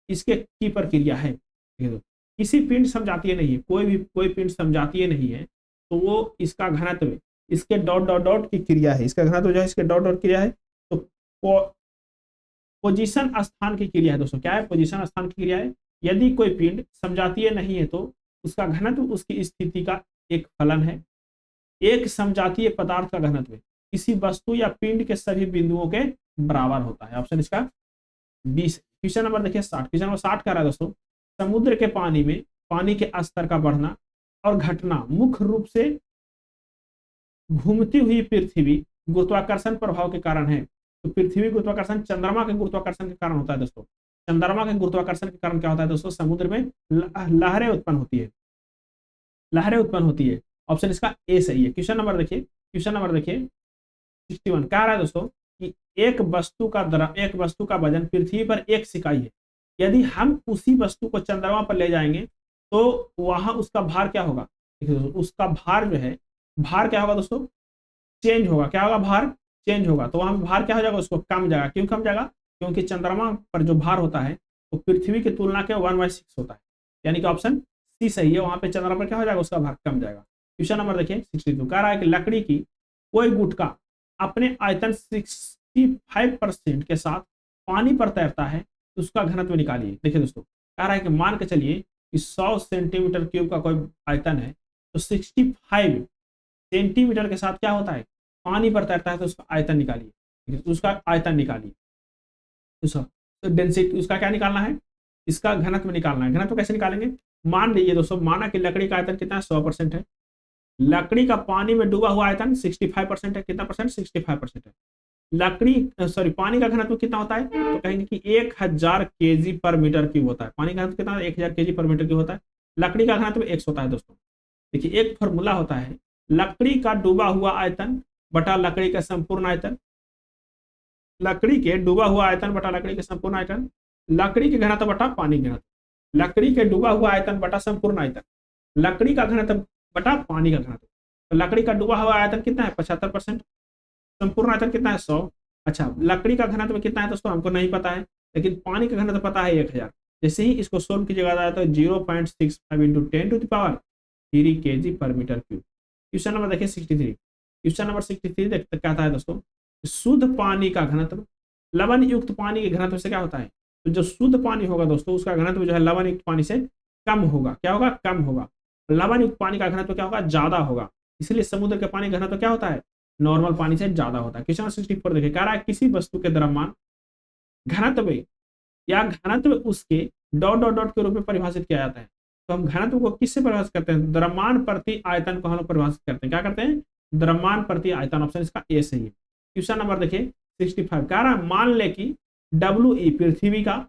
इसके की प्रक्रिया है। किसी पिंड समजातीय नहीं है, कोई पिंड समजातीय नहीं है, तो वो इसका घनत्व इसके डॉट डॉट डॉट की क्रिया है। इसका घनत्व जो है इसके डॉट डॉट क्रिया है। तो पोजीशन स्थान की क्रिया है दोस्तों। क्या है? पोजीशन स्थान की क्रिया है। यदि कोई पिंड समजातीय नहीं है तो उसका घनत्व उसकी स्थिति का एक फलन है। एक समजातीय पदार्थ का घनत्व किसी वस्तु या पिंड के सभी बिंदुओं के बराबर होता है। ऑप्शन इसका 20। क्वेश्चन नंबर देखिए 60। क्वेश्चन नंबर 60 कह रहा है दोस्तों, समुद्र के पानी में पानी के स्तर का बढ़ना और घटना मुख्य रूप से घूमती हुई पृथ्वी गुरुत्वाकर्षण प्रभाव के कारण है। तो पृथ्वी गुरुत्वाकर्षण चंद्रमा के गुरुत्वाकर्षण के कारण होता है दोस्तों। चंद्रमा के गुरुत्वाकर्षण के कारण क्या होता है दोस्तों? समुद्र में लहरें उत्पन्न होती है। लहरें उत्पन्न होती है। ऑप्शन इसका ए सही है। क्वेश्चन नंबर देखिए, क्वेश्चन नंबर देखिए 61 कह रहा है दोस्तों कि एक वस्तु का वजन पृथ्वी पर 1 इकाई है। यदि हम उसी वस्तु को चंद्रमा पर ले जाएंगे तो वहां उसका भार क्या होगा? उसका भार जो है, भार क्या होगा दोस्तों? चेंज होगा। क्या होगा? भार चेंज होगा। तो वहां भार क्या हो जाएगा? उसको कम जाएगा। क्यों कम जाएगा? क्योंकि चंद्रमा पर जो भार होता है वो पृथ्वी की तुलना के 1/6 होता है। यानी कि ऑप्शन सी सही है। वहां पे चंद्रमा पर क्या हो जाएगा? उसका भार कम जाएगा। क्वेश्चन नंबर देखिए 62 कह रहा है कि लकड़ी की कोई गुटका अपने आयतन 65% के साथ पानी पर तैरता है, तो उसका घनत्व निकालिए। देखिए दोस्तों, कह रहा है कि मान के चलिए कि 100 सेंटीमीटर क्यूब का कोई आयतन है, तो 65 सेंटीमीटर के साथ क्या होता है? पानी पर तैरता है, तो उसका आयतन निकालिए। उसका आयतन निकालिए। तो डेंसिटी उसका क्या निकालना है? इसका घनत्व निकालना है। घनत्व कैसे निकालेंगे? मान लीजिए दोस्तों, माना कि लकड़ी का आयतन कितना है? 100% है। लकड़ी का पानी में डूबा हुआ आयतन 65% है। कितना परसेंट? 65% है। पानी का घनत्व कितना होता है? तो कहेंगे कि 1000 kg पर मीटर क्यूब होता है। पानी का घनत्व कितना? 1000 kg पर मीटर क्यूब होता है। लकड़ी का घनत्व 100 होता है दोस्तों। देखिए एक फॉर्मूला होता है, लकड़ी का डूबा हुआ आयतन बटा लकड़ी का संपूर्ण आयतन। लकड़ी के डूबा हुआ आयतन बटा लकड़ी के संपूर्ण आयतन। लकड़ी के घनत्व बटा पानी घनत्व। लकड़ी के डूबा हुआ आयतन बटा संपूर्ण आयतन। लकड़ी का घनत्व बटा पानी का घनत्व। तो लकड़ी का डूबा हुआ आयतन कितना है? 75%। संपूर्ण आयतन कितना है? 100। अच्छा, लकड़ी का घनत्व कितना है दोस्तों? हमको नहीं पता है, लेकिन पानी का घनत्व पता है 1000। जैसे ही इसको सोल्व कीजिएगा तो 0.65 इंटू 10³ kg पर मीटर क्यूब। क्वेश्चन नंबर देखिए 63। क्वेश्चन नंबर 63 कहता है दोस्तों, शुद्ध पानी का घनत्व लवण युक्त पानी के घनत्व से क्या होता है? तो जो शुद्ध पानी होगा दोस्तों, उसका घनत्व जो है लवण युक्त पानी से कम होगा। क्या होगा? कम होगा। लवण युक्त पानी का घनत्व क्या होगा? ज्यादा होगा। इसलिए समुद्र के पानी का घनत्व क्या होता है? नॉर्मल पानी से ज्यादा होता है। क्वेश्चन 64 देखिए, कह रहा है किसी वस्तु के द्रव्यमान घनत्व या घनत्व उसके डॉट डॉट डॉट के रूप में परिभाषित किया जाता है। तो हम घनत्व को किससे परिभाषित करते हैं? द्रव्यमान प्रति आयतन को हम लोग परिभाषित करते हैं। क्या करते हैं? द्रव्यमान प्रति आयतन। ऑप्शन इसका ए सही है। क्वेश्चन नंबर देखिए 65 कह रहा है, मान ले कि WE पृथ्वी का,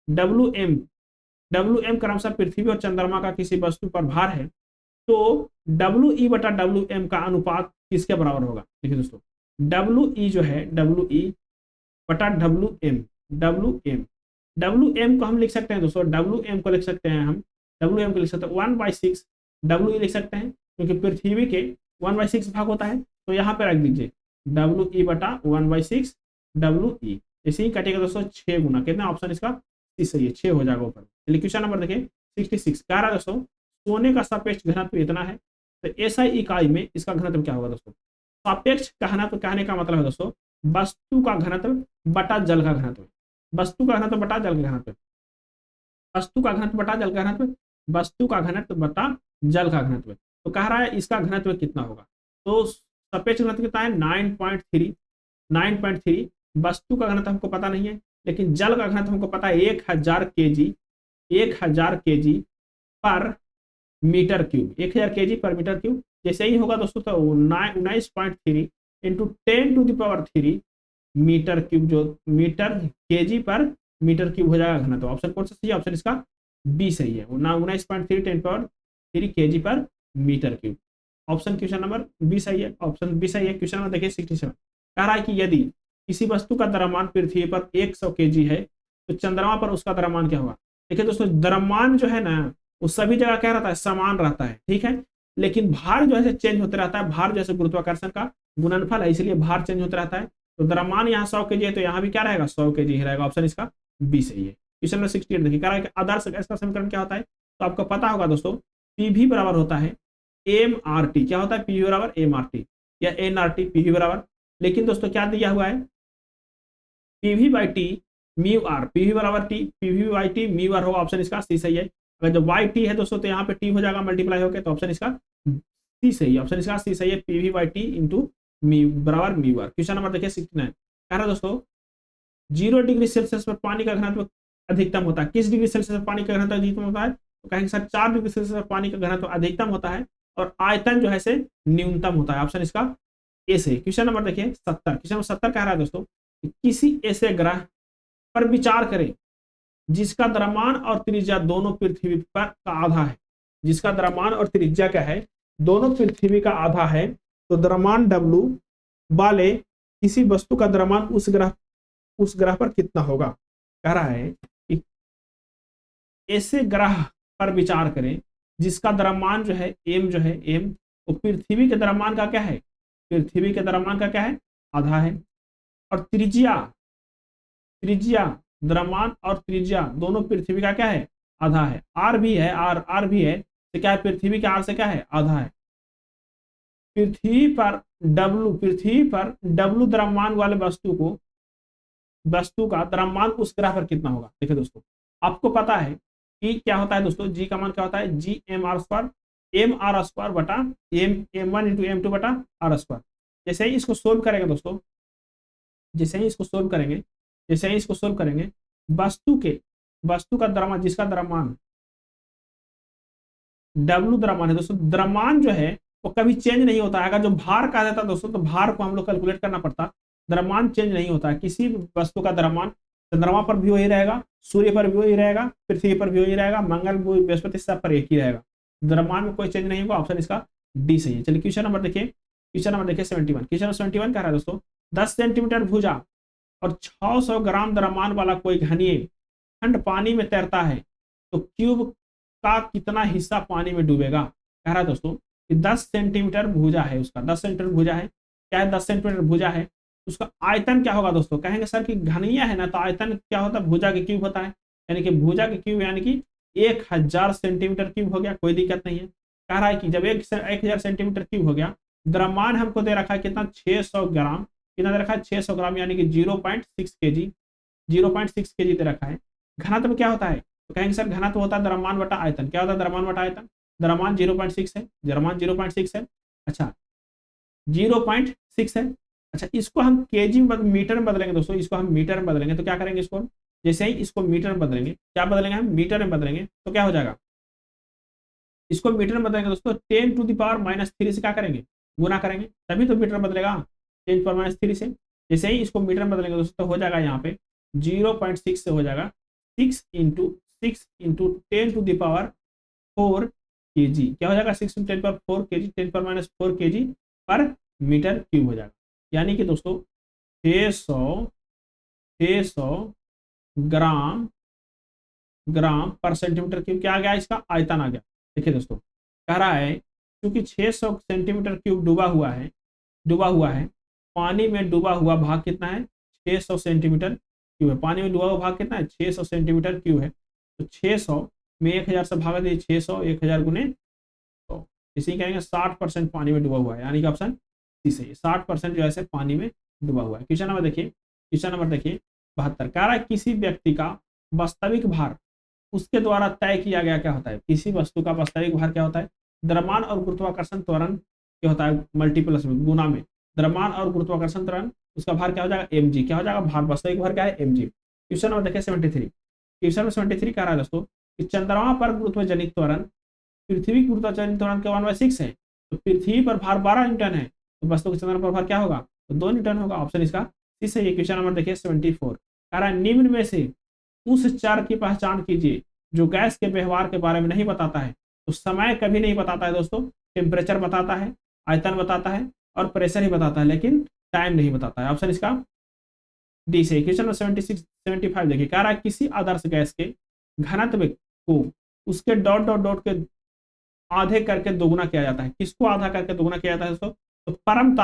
WM क्रमशः पृथ्वी और चंद्रमा का किसी वस्तु पर भार है, तो WE बटा WM का अनुपात किसके बराबर होगा? देखिए दोस्तों, डब्ल्यू ई जो है, डब्ल्यू ई बटा W M, W M, W M को हम लिख सकते हैं दोस्तों, डब्ल्यू एम को लिख सकते हैं हम, डब्ल्यू एम को लिख सकते हैं 1/6 डब्ल्यू ई लिख सकते हैं, क्योंकि पृथ्वी के 1/6 भाग होता है, तो यहाँ पे रख दीजिए डब्ल्यू ई बटा 1/6 डब्ल्यू ई। ऐसे ही कटेगा दोस्तों 6 गुना, कितना ऑप्शन इसका सी सही है, 6 हो जाएगा ऊपर। चलिए क्वेश्चन नंबर देखिए 66, कह रहा है दोस्तों सोने का सापेक्ष घनत्व इतना है, तो एसआई इकाई में इसका घनत्व क्या होगा दोस्तों? सापेक्ष घनत्व कहने का मतलब है दोस्तों वस्तु का घनत्व बटा जल का घनत्व, वस्तु का घनत्व बटा जल का घनत्व, वस्तु का घनत्व बटा जल का घनत्व, वस्तु का घनत्व बटा जल का घनत्व। तो कह रहा है इसका घनत्व कितना होगा? तो सापेक्ष घनत्व कितना है? 9.3, 9.3। वस्तु का घनत्व हमको पता नहीं है, लेकिन जल का घनत्व हमको पता है 1000 KG, 1000 KG per metre cube, 1000 KG per metre cube. जैसे ही होगा दोस्तों तो 19.3 इंटू 10⁻³ मीटर क्यूब, जो metre KG per metre cube हो जाएगा घनत्व। ऑप्शन कौन सा सही है? ऑप्शन इसका बी सही है, 19.3 10⁻³ KG per metre cube. Option question number B सही है, ऑप्शन बी सही है। क्वेश्चन नंबर देखिए 67, कह रहा है कि यदि किसी वस्तु का द्रव्यमान पृथ्वी पर 100 केजी है तो चंद्रमा पर उसका द्रव्यमान क्या होगा? देखिए दोस्तों द्रव्यमान जो है ना वो सभी जगह क्या रहता है? समान रहता है, ठीक है, लेकिन भार जो है चेंज होते रहता है, भार जैसे गुरुत्वाकर्षण का गुणनफल है, इसलिए भार चेंज होता रहता है। तो द्रव्यमान यहाँ 100 केजी है, तो यहाँ भी क्या रहेगा? 100 केजी ही रहेगा। ऑप्शन इसका बी सही है। क्वेश्चन नंबर 68 देखिए, कह रहा है कि आदर्श गैस का समीकरण क्या होता है? तो आपको पता होगा दोस्तों पीवी बराबर होता है एम आर टी। क्या होता है? पीवी बराबर एम आर टी या एन आर टी, पीवी बराबर। लेकिन दोस्तों क्या दिया हुआ है? PV by T mu R, PV बराबर T, PV by T mu R होगा। ऑप्शन इसका सी सही है। अगर जब वाई टी है दोस्तों तो यहाँ पे टी हो जाएगा मल्टीप्लाई होकर, तो ऑप्शन इसका सी सही है, ऑप्शन इसका सी सही है। PV by T into mu बराबर म्यू आर। क्वेश्चन नंबर देखिए 69, कह रहा है दोस्तों 0 डिग्री सेल्सियस पर पानी का घनत्व अधिकतम होता है। किस डिग्री सेल्सियस पर पानी का घनत्व अधिकतम होता है? तो कहेंगे सर 4 डिग्री सेल्सियस पर पानी का घनत्व अधिकतम होता है और आयतन जो है से न्यूनतम होता है। ऑप्शन इसका ए सही। क्वेश्चन नंबर देखिए 70, क्वेश्चन नंबर 70 कह रहा है दोस्तों किसी ऐसे ग्रह पर विचार करें जिसका द्रव्यमान और त्रिज्या दोनों पृथ्वी पर का आधा है। जिसका द्रव्यमान और त्रिज्या क्या है? दोनों पृथ्वी का आधा है। तो द्रव्यमान W वाले किसी वस्तु का द्रव्यमान उस ग्रह पर कितना होगा? कह रहा है कि ऐसे ग्रह पर विचार करें जिसका द्रव्यमान जो है एम, जो है एम, वो पृथ्वी के द्रव्यमान का क्या है? पृथ्वी के द्रव्यमान का क्या है? आधा है। और त्रिज्या, त्रिज्या, द्रव्यमान और त्रिज्या दोनों पृथ्वी का क्या है? आधा है। आर भी है, आर भी है, तो क्या है? पृथ्वी के आर से क्या है? आधा है। पृथ्वी पर डब्लू द्रव्यमान वाले वस्तु का द्रव्यमान उस ग्रह पर कितना होगा? देखिए दोस्तों आपको पता है कि क्या होता है दोस्तों, जी का मान क्या होता है? जी एम आर स्क्वायर बटा M1 इंटू M2 बटा आर स्क्वायर। जैसे ही इसको सोल्व करेंगे दोस्तों, जैसे ही इसको सोल्व करेंगे वस्तु का द्रव्यमान, जिसका द्रव्यमान W द्रव्यमान है दोस्तों, द्रव्यमान जो है वो कभी चेंज नहीं होता है। अगर जो भार कहा जाता है दोस्तों तो भार को हम लोग कैलकुलेट करना पड़ता, द्रव्यमान चेंज नहीं होता है। किसी वस्तु का द्रव्यमान चंद्रमा पर भी वही रहेगा, सूर्य पर भी वही रहेगा, पृथ्वी पर भी वही रहेगा, मंगल बृहस्पति सब पर एक ही रहेगा, द्रव्यमान में कोई चेंज नहीं होगा। ऑप्शन इसका डी सही है। चलिए क्वेश्चन नंबर देखिए 71, क्वेश्चन नंबर 71 कह रहा है दोस्तों 10 सेंटीमीटर भुजा और 600 ग्राम द्रव्यमान वाला कोई घनीय खंड पानी में तैरता है तो क्यूब का कितना हिस्सा पानी में डूबेगा? कह रहा है दोस्तों कि 10 सेंटीमीटर भुजा है, उसका 10 सेंटीमीटर भुजा है। क्या है? 10 सेंटीमीटर भुजा है, उसका आयतन क्या होगा दोस्तों? कहेंगे सर कि घनीय है ना, तो आयतन क्या होता है? भुजा के क्यूब होता है, यानी कि भुजा के क्यूब यानी कि 1000 सेंटीमीटर क्यूब हो गया, कोई दिक्कत नहीं है। कह रहा है कि जब 1000 सेंटीमीटर क्यूब हो गया, द्रव्यमान हमको दे रखा है कितना? 600 ग्राम। कितना दे रखा है? 600 ग्राम यानी कि 0.6 केजी, 0.6 केजी दे रखा है। घनत्व क्या होता है? तो कहेंगे सर घनत्व होता है द्रव्यमान बटा आयतन। क्या होता है? द्रव्यमान बटा आयतन। द्रव्यमान 0.6 है, द्रव्यमान 0.6 है। अच्छा 0.6 है। अच्छा इसको हम केजी में मीटर में बदलेंगे दोस्तों, इसको हम मीटर में बदलेंगे तो क्या करेंगे? इसको जैसे ही इसको मीटर में बदलेंगे, क्या बदलेंगे हम? मीटर में बदलेंगे तो क्या हो जाएगा? इसको मीटर में बदलेंगे दोस्तों 10⁻³ से क्या करेंगे? गुना करेंगे, तभी तो मीटर बदलेगा 10⁻³ से। जैसे ही इसको मीटर में बदलेंगे दोस्तों तो हो जाएगा यहाँ पे 0.6 से हो जाएगा 6 इंटू 10⁴ kg। क्या हो जाएगा? 6 × 10⁴ kg, 10⁻⁴ kg पर मीटर क्यूब हो जाएगा। यानी कि दोस्तों 600 ग्राम ग्राम पर सेंटीमीटर क्यूब क्या आ गया, इसका आयतन आ गया। देखिए दोस्तों कह रहा है क्योंकि 600 सेंटीमीटर क्यूब डूबा हुआ है, पानी में डूबा हुआ भाग कितना है, 600 सेंटीमीटर क्यूब है। पानी में डूबा हुआ भाग कितना है, 600 सेंटीमीटर क्यूब है। तो 600 में 1000 से भागा दीजिए, 600 1000 गुने 100, इसी कहेंगे 60% पानी में डूबा हुआ है, यानी कि ऑप्शन सी सही है। 60% जो है पानी में डूबा हुआ है। क्वेश्चन नंबर देखिए, क्वेश्चन नंबर देखिए 72, कह रहा है किसी व्यक्ति का वास्तविक भार उसके द्वारा तय किया गया क्या होता है। किसी वस्तु का वास्तविक भार क्या होता है, द्रव्यमान और गुरुत्वाकर्षण त्वरण क्या होता है, मल्टीप्लस में गुना में द्रव्यमान और गुरुत्वाकर्षण त्वरण, उसका भार क्या हो जाएगा, mg। क्या हो जाएगा, भार वास्तविक भार क्या है, mg। क्वेश्चन नंबर देखिए 73, क्वेश्चन नंबर 73 कह रहा है दोस्तों कि चंद्रमा पर गुरुत्वजनित त्वरण पृथ्वी गुरुत्वाकर्षण त्वरण के 1/6 है, तो पृथ्वी पर भार 12 न्यूटन है, तो वस्तु के चंद्रमा पर भार क्या होगा, तो 2 न्यूटन होगा। ऑप्शन इसका सी सही है। क्वेश्चन नंबर देखिए 74, कह रहा है निम्न में से उस चर की पहचान कीजिए जो गैस के व्यवहार के बारे में नहीं बताता है। तो समय कभी नहीं बताता है दोस्तों, टेम्परेचर बताता है, आयतन बताता है और प्रेशर ही बताता है, लेकिन टाइम नहीं बताता है। ऑप्शन इसका डी से। क्वेश्चन नंबर 76 75 देखिए, कह रहा है किसी आदर्श गैस के घनत्व को उसके डॉट डॉट डॉट के आधे करके दोगुना किया जाता है। किसको आधा करके दोगुना किया जाता है दोस्तों, तो परम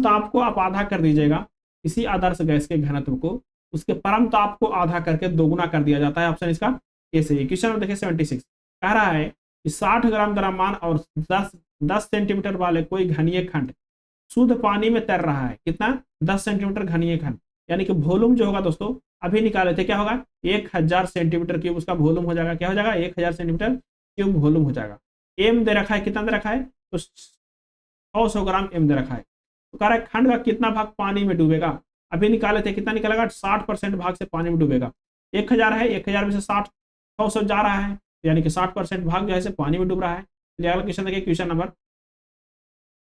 ताप को आप आधा कर दीजिएगा। किसी आदर्श गैस के घनत्व को उसके परम ताप को आधा करके दोगुना कर दिया जाता है। ऑप्शन इसका ए सही है। क्वेश्चन देखिए 76, कह रहा है कि 60 ग्राम द्रव्यमान और 10 सेंटीमीटर वाले कोई घनीय खंड शुद्ध पानी में तैर रहा है। कितना, 10 सेंटीमीटर घनीय खंड, यानी कि वॉल्यूम जो होगा दोस्तों अभी निकाले थे, क्या होगा, 1000 सेंटीमीटर क्यूब उसका वॉल्यूम हो जाएगा। क्या हो जाएगा, 1000 सेंटीमीटर क्यूब वॉल्यूम हो जाएगा। एम दे रखा है, कितना दे रखा है, तो 100 ग्राम एम दे रखा है। तो कह रहा है खंड का कितना भाग पानी में डूबेगा, अभी निकाले थे, कितना निकलेगा, 60% भाग से पानी में डूबेगा। 1000 है, 1000 में से 60 100 जा रहा है, यानी कि 60% भाग जो है पानी में डूब रहा है। अगला क्वेश्चन देखिए, क्वेश्चन नंबर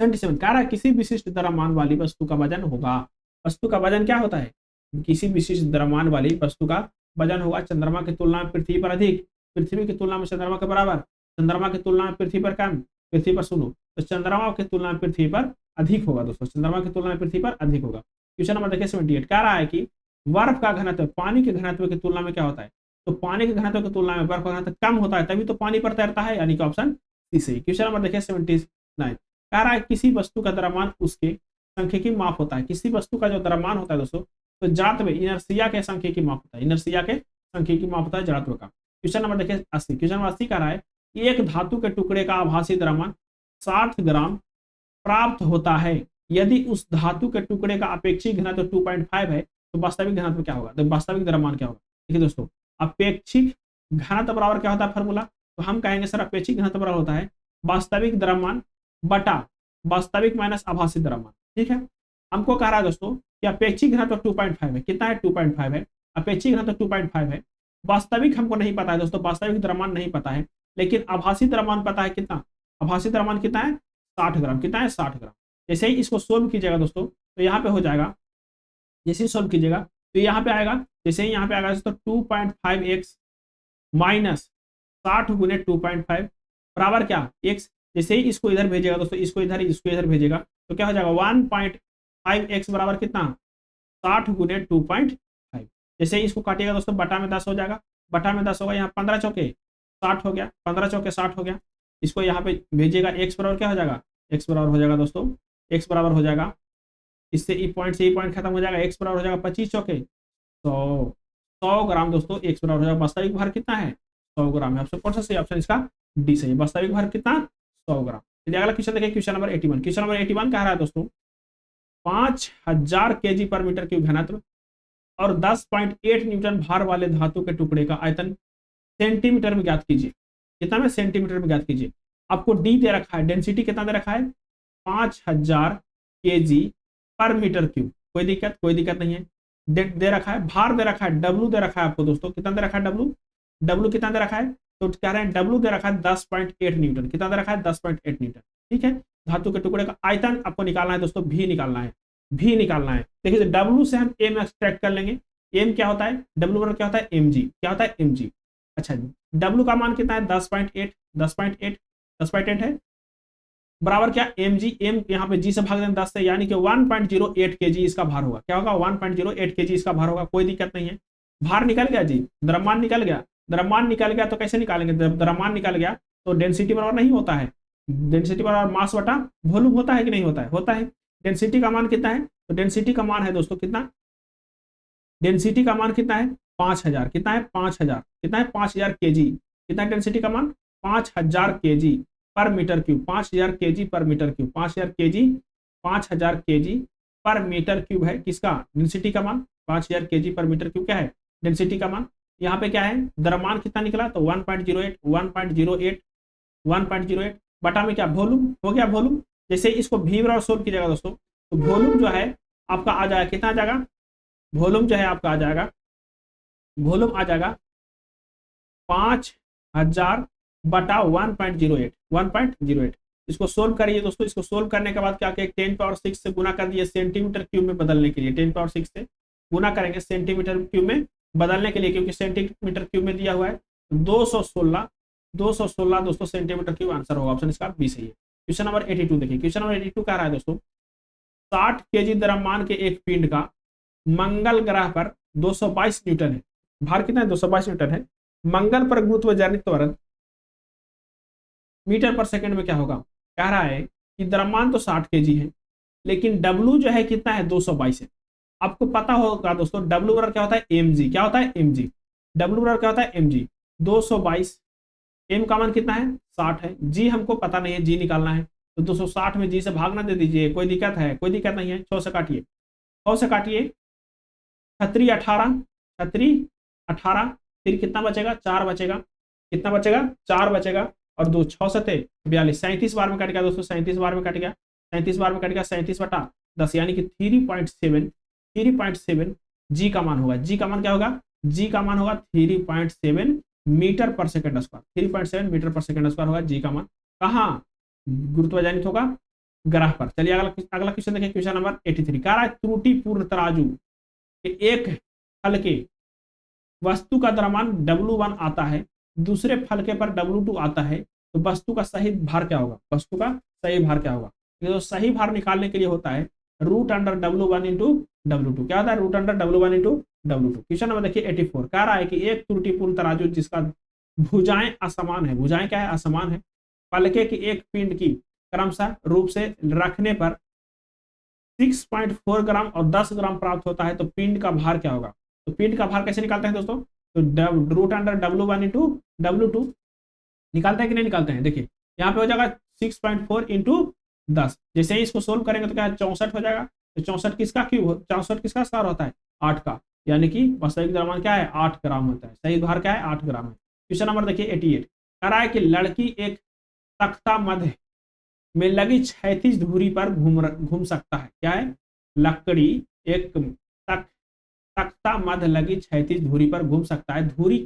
77, कह रहा है किसी विशिष्ट द्रव्यमान वाली वस्तु का वजन होगा। वस्तु का वजन क्या होता है, किसी विशिष्ट द्रव्यमान वाली वस्तु का वजन होगा चंद्रमा की तुलना में पृथ्वी पर अधिक, पृथ्वी की तुलना में चंद्रमा के बराबर, चंद्रमा की तुलना में पृथ्वी पर कम, पृथ्वी पर शून्य। तो चंद्रमा की तुलना में पृथ्वी पर अधिक होगा दोस्तों, चंद्रमा की तुलना में पृथ्वी पर अधिक होगा। क्वेश्चन नंबर देखिए 78, कह रहा है कि बर्फ का घनत्व पानी के घनत्व की तुलना में क्या होता है। तो पानी के घनत्व की तुलना में बर्फ का घनत्व कम होता है, तभी तो पानी पर तैरता है, यानी कि ऑप्शन सी सही। क्वेश्चन नंबर देखिए 79, कह रहा है किसी वस्तु का द्रव्यमान उसके सांख्यिकी माप होता है। किसी वस्तु का जो द्रव्यमान होता है दोस्तों, तो जात में इनर्सिया के सांख्यिकी माप होता है, इनर्सिया के सांख्यिकी माप होता है जड़त्व का। क्वेश्चन नंबर देखिए 80, क्वेश्चन नंबर 80 कह रहा है एक धातु के टुकड़े का आभासी द्रव्यमान 60 ग्राम प्राप्त होता है यदि उस धातु के टुकड़े का अपेक्षित घनत्व 2.5 है, तो वास्तविक घनत्व क्या होगा, तो वास्तविक द्रव्यमान क्या होगा। देखिए दोस्तों अपेक्षित घनत्व बराबर क्या होता है फॉर्मूला, तो हम कहेंगे सर अपेक्षित घनत्व बराबर होता है वास्तविक द्रव्यमान बटा वास्तविक माइनस आभासी द्रव्यमान। ठीक है, हमको कह रहा है दोस्तों कि अपेक्षित घनत्व 2.5 है, कितना है 2.5 है, अपेक्षित घनत्व 2.5 है। वास्तविक हमको नहीं पता है दोस्तों, वास्तविक द्रव्यमान नहीं पता है, लेकिन आभासी द्रव्यमान पता है। कितना, आभासी द्रव्यमान कितना है, 60 ग्राम। कितना है, 60 ग्राम। जैसे ही इसको सोल्व कीजिएगा दोस्तों, तो यहाँ पे हो जाएगा, जैसे ही सोल्व कीजिएगा तो यहाँ पे आएगा, जैसे ही यहाँ पे आएगा दोस्तों 2.5x माइनस 60 गुने 2.5 बराबर क्या, x। जैसे ही इसको इधर भेजेगा दोस्तों, इसको इधर भेजेगा, तो क्या हो जाएगा 1.5x बराबर कितना, 60 गुने 2.5। जैसे ही इसको काटिएगा दोस्तों, बटा में 10 हो जाएगा, बटा में 10 होगा, यहाँ 15 चौके 60 हो गया, 15 चौके 60 हो गया। इसको यहाँ पे भेजिएगा, x बराबर क्या हो जाएगा, x बराबर हो जाएगा दोस्तों, x बराबर हो जाएगा, इससे ई पॉइंट से ई पॉइंट खत्म हो जाएगा, x बराबर हो जाएगा 25 चौके 100 ग्राम दोस्तों, x बराबर हो जाएगा। वास्तविक भार कितना है, 100 ग्राम है। ऑप्शन कौन सा सही, ऑप्शन इसका डी सही, वास्तविक भार कितना, 100 ग्राम। चलिए अगला क्वेश्चन देखिए, क्वेश्चन नंबर 81, क्वेश्चन नंबर 81 कह रहा है दोस्तों 5000 kg पर मीटर क्यूब घनत्व और 10.8 न्यूटन भार वाले धातु के टुकड़े का आयतन सेंटीमीटर में ज्ञात कीजिए। कितना में, सेंटीमीटर में ज्ञात कीजिए। आपको डी दे रखा है, डेंसिटी कितना दे रखा है, 5000 kg पर मीटर क्यूब, कोई दिक्कत नहीं है। दे रखा है, भार दे रखा है, डब्ल्यू दे रखा है आपको दोस्तों, कितना दे रखा है, डब्ल्यू कितना दे रखा है, तो कह रहे हैं डब्ल्यू दे रखा है 10.8 न्यूटन। कितना दे रखा है, 10.8 न्यूटन। ठीक है, धातु के टुकड़े का आयतन आपको निकालना है दोस्तों, भी निकालना है, भी निकालना है। देखिए डब्ल्यू से हम एम एक्सट्रैक्ट कर लेंगे, एम क्या होता है, डब्ल्यू बराबर क्या होता है, एम जी। क्या होता है, एम जी। अच्छा डब्ल्यू का मान कितना है, 10.8 है, बराबर क्या एम जी, एम यहाँ पे जी से भाग दें 10 से, यानी कि 1.08 केजी इसका भार होगा। क्या होगा 1.08 केजी इसका भार होगा। कोई दिक्कत नहीं है, भार निकल गया जी, द्रव्यमान निकल गया। द्रव्यमान निकल गया तो कैसे निकालेंगे, द्रव्यमान निकल गया तो डेंसिटी बराबर नहीं होता है, डेंसिटी बराबर मास बटा वॉल्यूम होता है कि नहीं होता है, होता है। डेंसिटी का मान कितना है, तो डेंसिटी का मान है दोस्तों कितना, डेंसिटी का मान कितना है 5000, कितना है 5000, कितना है 5000 केजी, कितना डेंसिटी का मान 5000 KG per metre cube, 5000 KG per metre cube, 5000 KG, 5000 KG per metre cube है किसका डेंसिटी का मान, 5000 केजी पर मीटर क्यूब क्या है डेंसिटी का मान। यहाँ पे क्या है द्रव्यमान कितना निकला, तो 1.08, 1.08, 1.08 बटा में क्या वॉल्यूम हो गया, वॉल्यूम। जैसे इसको भी बराबर सोल्व कीजिएगा दोस्तों, तो वॉल्यूम जो है आपका आ जाएगा, कितना आ जाएगा, वॉल्यूम जो है आपका आ जाएगा, वॉल्यूम आ जाएगा 5000 बटा 1.08, 1.08। इसको सोल्व करिए दोस्तों, इसको सोल्व करने के बाद क्या 10 पावर 6 से गुना कर दिए सेंटीमीटर क्यूब में बदलने के लिए, 10 पावर 6 से गुना करेंगे सेंटीमीटर क्यूब में बदलने के लिए, क्योंकि सेंटीमीटर क्यूब में दिया हुआ है 216, 216 दोस्तों सेंटीमीटर क्यूब आंसर होगा, ऑप्शन इसका बी सही है। क्वेश्चन नंबर 82 देखिए, क्वेश्चन नंबर 82 कह रहा है दोस्तों 60 केजी द्रव्यमान के एक पिंड का मंगल ग्रह पर 222 न्यूटन है, भार कितना है 222 न्यूटन है। मंगल पर गुरुत्व जनित त्वरण मीटर पर सेकंड में क्या होगा, कह रहा है कि द्रव्यमान तो 60 केजी है, लेकिन डब्ल्यू जो है कितना है 222 है। आपको पता होगा दोस्तों डब्ल्यू बराबर क्या होता है mg, क्या होता है mg, डब्ल्यू बराबर क्या होता है mg 222, एम का मान कितना है 60 है, जी हमको पता नहीं है, जी निकालना है, तो 260 में जी से भागना दे दीजिए, कोई दिक्कत है, कोई दिक्कत नहीं है। 6 से काटिए, 6 से काटिए, 18, 18, फिर कितना बचेगा 4 बचेगा, कितना बचेगा 4 बचेगा, और 2 6 सते 42, 37 बार में कट गया दोस्तों, 37 बार में कट गया, 37 बार में कट गया, 37 बटा 10 यानी कि 3.7, 3.7 जी का मान होगा। जी का मान क्या होगा, जी का मान होगा 3.7 मीटर पर सेकंड स्क्वायर, 3.7 मीटर पर सेकंड स्क्वायर होगा जी का मान। कहाँ गुरुत्वाकर्षण होगा ग्रह पर। चलिए अगला क्वेश्चन देखिए, क्वेश्चन नंबर 83 कह रहा है त्रुटिपूर्ण तराजू के एक हल्के वस्तु का द्रव्यमान W1 आता है, दूसरे फलके पर W2 आता है, तो वस्तु का सही भार क्या होगा, वस्तु का सही भार क्या होगा। तो सही भार निकालने के लिए होता है root under W1 into W2, क्या होता है root under W1 into W2। Question number देखिए 84 कह रहा है कि एक त्रुटिपूर्ण तराजू जिसका भुजाएं असमान है, भुजाएं क्या है असमान है, फलके की एक पिंड की क्रमशः रूप से रखने पर 6.4 ग्राम और 10 ग्राम प्राप्त होता है, तो पिंड का भार क्या होगा। तो पिंड का भार कैसे निकालते हैं दोस्तों, तो root under W1 into W2 निकालते हैं कि नहीं निकालते हैं। देखिए यहाँ पे हो जाएगा 6.4 इंटू 10, जैसे ही इसको सोल्व करेंगे तो क्या 64 हो जाएगा, तो 64 किसका क्यूब, 64 किसका स्क्वायर होता है 8 का, यानी कि वास्तविक द्रव्यमान क्या है 8 ग्राम होता है, सही भार क्या है 8 ग्राम है। क्वेश्चन नंबर देखिए 88 कह रहा है कि लड़की एक तख्ता मध्य में लगी क्षैतिज धुरी पर घूम सकता है, क्या है लकड़ी एक तख्ता मध्य लगी क्षैतिज धुरी पर घूम सकता है, धुरी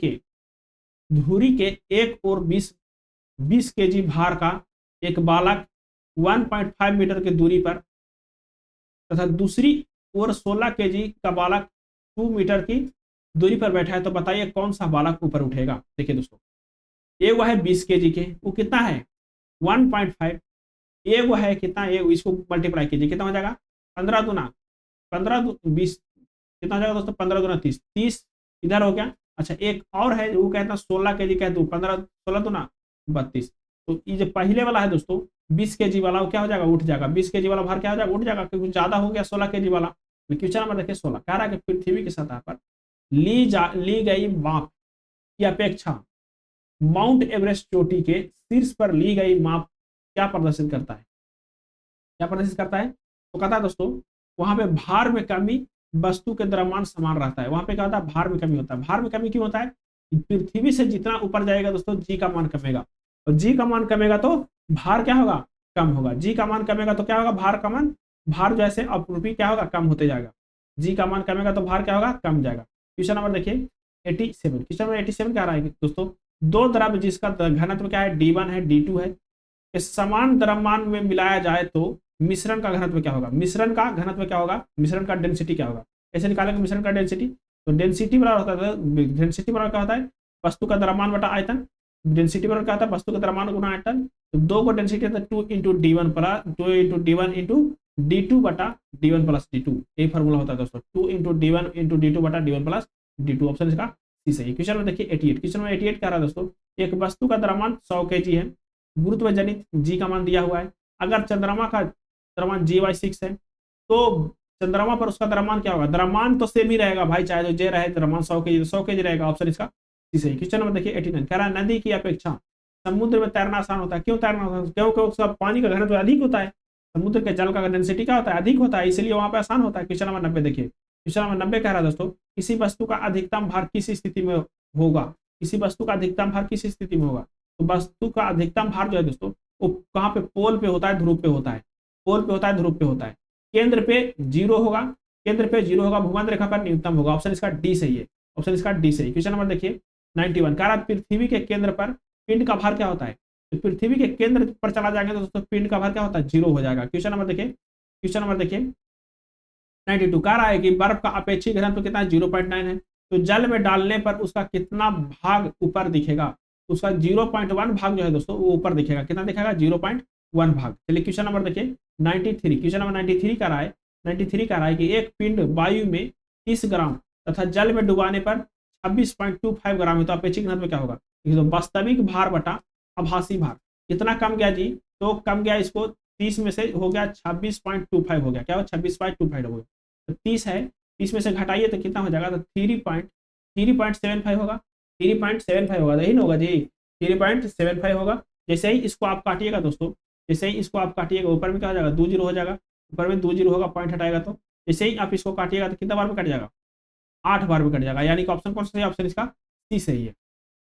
के एक और 20 केजी भार का एक बालक 1.5 मीटर की दूरी पर तथा दूसरी ओर 16 केजी का बालक 2 मीटर की दूरी पर बैठा है, तो बताइए कौन सा बालक ऊपर उठेगा। देखिए दोस्तों ये वो है 20 केजी के, वो कितना है 1.5, ये वो है कितना, ये इसको मल्टीप्लाई कीजिए कितना हो जाएगा 15 दूना 20 कितना हो जाएगा दोस्तों 15 दूना 30, 30 इधर हो गया। अच्छा एक और है वो कहता है 16 केजी कह दो 15 16 दूना 32, तो ये जो पहले वाला है दोस्तों 20 केजी वाला वो क्या हो जाएगा उठ जाएगा, 20 केजी वाला भार क्या हो जाएगा उठ जाएगा, क्योंकि ज्यादा हो गया 16 केजी वाला। क्वेश्चन नंबर देखिए 16 कह रहा है कि पृथ्वी की सतह पर ली गई माप की अपेक्षा माउंट एवरेस्ट चोटी के शीर्ष पर ली गई माप क्या प्रदर्शित करता है, क्या प्रदर्शित करता है, तो कहता है दोस्तों वहां पे भार में कमी वस्तु के द्रव्यमान समान रहता है, वहां पे क्या होता है भार में कमी होता है। भार में कमी क्यों होता है, पृथ्वी से जितना ऊपर जाएगा दोस्तों जी का मान कमेगा, और जी का मान कमेगा तो भार क्या होगा कम होगा, जी का मान कमेगा तो क्या होगा भार का मान, भार जैसे अपरूपी क्या होगा कम होते जाएगा, जी का मान कमेगा तो भार क्या होगा कम जाएगा। क्वेश्चन नंबर देखिए 87, क्वेश्चन नंबर 87 क्या रहा है दोस्तों, दो द्रव्य जिसका घनत्व क्या है D1 है D2 है, इस समान द्रव्यमान में मिलाया जाए तो मिश्रण का घनत्व क्या होगा, मिश्रण का घनत्व क्या होगा, मिश्रण का डेंसिटी क्या होगा, कैसे निकालेंगे मिश्रण का डेंसिटी, तो डेंसिटी बराबर होता है, डेंसिटी बराबर क्या होता है वस्तु का द्रव्यमान बटा आयतन, डेंसिटी बराबर क्या होता है वस्तु का द्रव्यमान गुना आयतन, तो दो को डेंसिटी है तो 2 × D1 प्लस 2 × D1 × D2 बटा D1 प्लस D2, यही फॉर्मूला होता है दोस्तों, 2 × D1 × D2 बटा D1 प्लस D2। ऑप्शन इसका सी सही है। क्वेश्चन में देखिए 88, क्वेश्चन में 88 कह रहा है दोस्तों, एक वस्तु का द्रव्यमान 100 kg है, गुरुत्व जनित जी का मान दिया हुआ है। अगर चंद्रमा का द्रव्यमान G/6 है तो चंद्रमा पर उसका द्रव्यमान क्या होगा? द्रव्यमान तो सेम ही रहेगा भाई, चाहे जो जे रहे, द्रव्यमान 100 kg 100 kg रहेगा। ऑप्शन इसका सी सही। क्वेश्चन नंबर देखिए 89 कह रहा है नदी की अपेक्षा समुद्र में तैरना आसान होता है। क्यों तैरना होता है? क्योंकि उसका पानी का घनत्व अधिक होता है, समुद्र के जल का डेंसिटी क्या होता है? अधिक होता है, इसलिए वहां पे आसान होता है। क्वेश्चन नंबर 90 देखिए, क्वेश्चन नंबर 90 कह रहा है दोस्तों, किसी वस्तु का अधिकतम भार किस स्थिति में होगा? किसी वस्तु का अधिकतम भार किस स्थिति में होगा? तो वस्तु का अधिकतम भार जो है दोस्तों वो कहाँ पे? पोल पे होता है, ध्रुव पे होता है, पोल पे होता है, ध्रुव पे होता है। केंद्र पे 0 होगा, केंद्र पे 0 होगा, भूमध्य रेखा पर न्यूनतम होगा। ऑप्शन इसका डी सही है। ऑप्शन इसका डी सही। क्वेश्चन नंबर देखिए 91 कह रहा है पृथ्वी के केंद्र पर पिंड का भार क्या होता है? तो पृथ्वी के केंद्र पर चला जाएंगे तो दोस्तों पिंड का भार क्या होता है? 0 हो जाएगा। क्वेश्चन नंबर देखिए, क्वेश्चन नंबर देखिए 92 कह रहा है कि बर्फ का अपेक्षित घनत्व कितना है? 0.9 है। तो जल में डालने पर उसका कितना भाग ऊपर दिखेगा? उसका 0.1 भाग जो है दोस्तों वो ऊपर दिखेगा। कितना दिखेगा? 0.1 भाग। चलिए क्वेश्चन नंबर देखिए 93, क्वेश्चन नंबर 93 कह रहा है, 93 कह रहा है कि एक पिंड वायु में 30 ग्राम तथा जल में डुबाने पर 26.25 ग्राम है, तो अपेक्षित घनत्व क्या होगा? तो वास्तविक भार बटा आभासी भार कितना कम गया जी? तो कम गया, इसको 30 में से हो गया 26.25 हो गया। क्या हो? 26.25 हो गया। तो 30 है, 30 में से घटाइए तो कितना हो जाएगा? तो 3.75 होगा, 3.75 होगा, यही ना होगा जी, 3.75 होगा। जैसे ही इसको आप काटिएगा दोस्तों, जैसे ही इसको आप काटिएगा ऊपर में क्या हो जाएगा? 2 0 हो जाएगा, ऊपर में 2 0 होगा, पॉइंट हटाएगा तो जैसे ही आप इसको काटिएगा तो कितना बार में कट जाएगा? 8 बार में कट जाएगा। यानी कि ऑप्शन कौन सा है? ऑप्शन इसका सी सही है।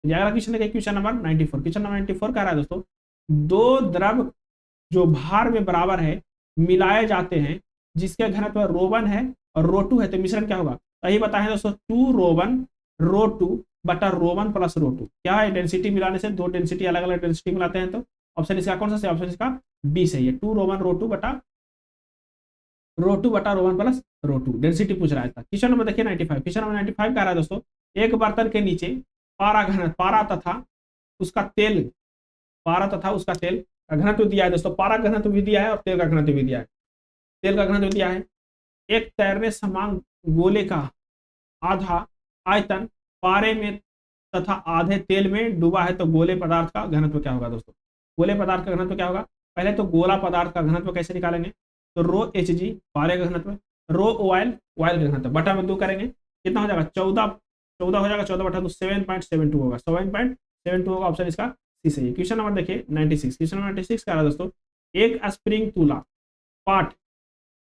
अगला क्वेश्चन देखिए, क्वेश्चन नंबर 94, क्वेश्चन नंबर 94 कह रहा है दोस्तों, दो द्रव जो भार में बराबर है मिलाए जाते हैं जिसके घनत्व रो1 है और रो2 है, तो मिश्रण क्या होगा? सही बताएं दोस्तों, 2 रो1 रो2 बटा रो1 प्लस रो2। क्या है? डेंसिटी मिलाने से, दो डेंसिटी अलग अलग डेंसिटी मिलाते हैं, तो ऑप्शन इसका कौन सा है? ऑप्शन इसका बी सही है। 2 रो1 रो2 बटा रो1 प्लस रो2 डेंसिटी पूछ रहा था। क्वेश्चन नंबर देखिए 95, क्वेश्चन नंबर 95 कह रहा है दोस्तों, एक बर्तन के नीचे पारा तथा उसका तेल, पारा तथा उसका तेल का घनत्व दिया है दोस्तों, पारा का घनत्व भी दिया है और तेल का घनत्व भी दिया है, तेल का घनत्व दिया है। एक तैरने समान गोले का आधा आयतन पारे में तथा आधे तेल में डूबा है, तो गोले पदार्थ का घनत्व क्या होगा दोस्तों? गोले पदार्थ का घनत्व क्या होगा? पहले तो गोला पदार्थ का घनत्व कैसे निकालेंगे? तो रो एच जी पारे का घनत्व, रो ऑयल ऑयल का घनत्व बटा में 2 करेंगे, कितना हो जाएगा? 14 हो जाएगा, 14 बटा 2 7.72 होगा, 7.72 होगा। ऑप्शन इसका सी सही है। क्वेश्चन नंबर देखिए 96, क्वेश्चन नंबर 96 कह रहा है दोस्तों, एक स्प्रिंग तुला पार्ट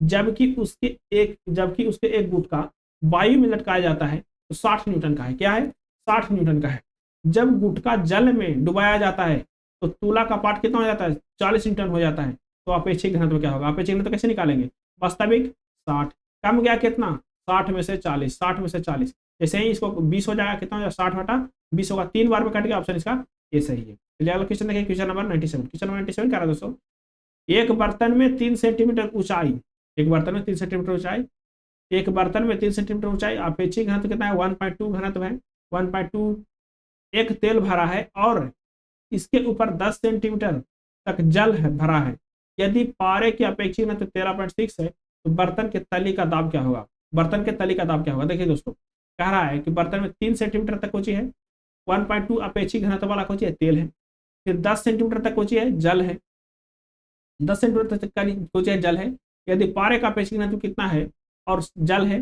जबकि उसके एक गुटका वायु में लटकाया जाता है तो 60 न्यूटन का है। क्या है? 60 न्यूटन का है। जब गुटका जल में डुबाया जाता है तो तुला का पार्ट कितना हो जाता है? 40 न्यूटन हो जाता है। तो अपेक्षित घनत्व क्या होगा? अपेक्षित घनत्व कैसे निकालेंगे? वास्तविक 60 कम गया कितना? 60 में से 40, 60 में से 40, जैसे ही इसको 20 हो जाएगा, कितना हो जाएगा? 60 बटा 20 होगा, 3 बार में कट गया। ऑप्शन इसका ये सही है। चलिए अगला क्वेश्चन देखिए, क्वेश्चन नंबर 97, क्वेश्चन नंबर 97 कह रहा है दोस्तों, एक बर्तन में 3 सेंटीमीटर ऊंचाई, एक बर्तन में 3 सेंटीमीटर ऊंचाई, एक बर्तन में 3 सेंटीमीटर ऊंचाई, अपेक्षित घनत्व कितना है? 1.2 घनत्व है, 1.2। एक तेल भरा है और इसके ऊपर 10 सेंटीमीटर तक जल है भरा है, यदि पारे की अपेक्षित घनत्व 13.6 है तो बर्तन के तली का दाब क्या होगा? बर्तन के तली का दाब क्या होगा? देखिए दोस्तों, कह रहा है कि बर्तन में 3 सेंटीमीटर तक ऊंची है, 1.2 अपेक्षित घनत्व वाला कौची है? तेल है, फिर 10 सेंटीमीटर तक ऊंची है, जल है, 10 सेंटीमीटर तक कौची है? जल है। यदि पारे का अपेक्षित घनत्व कितना है और जल है,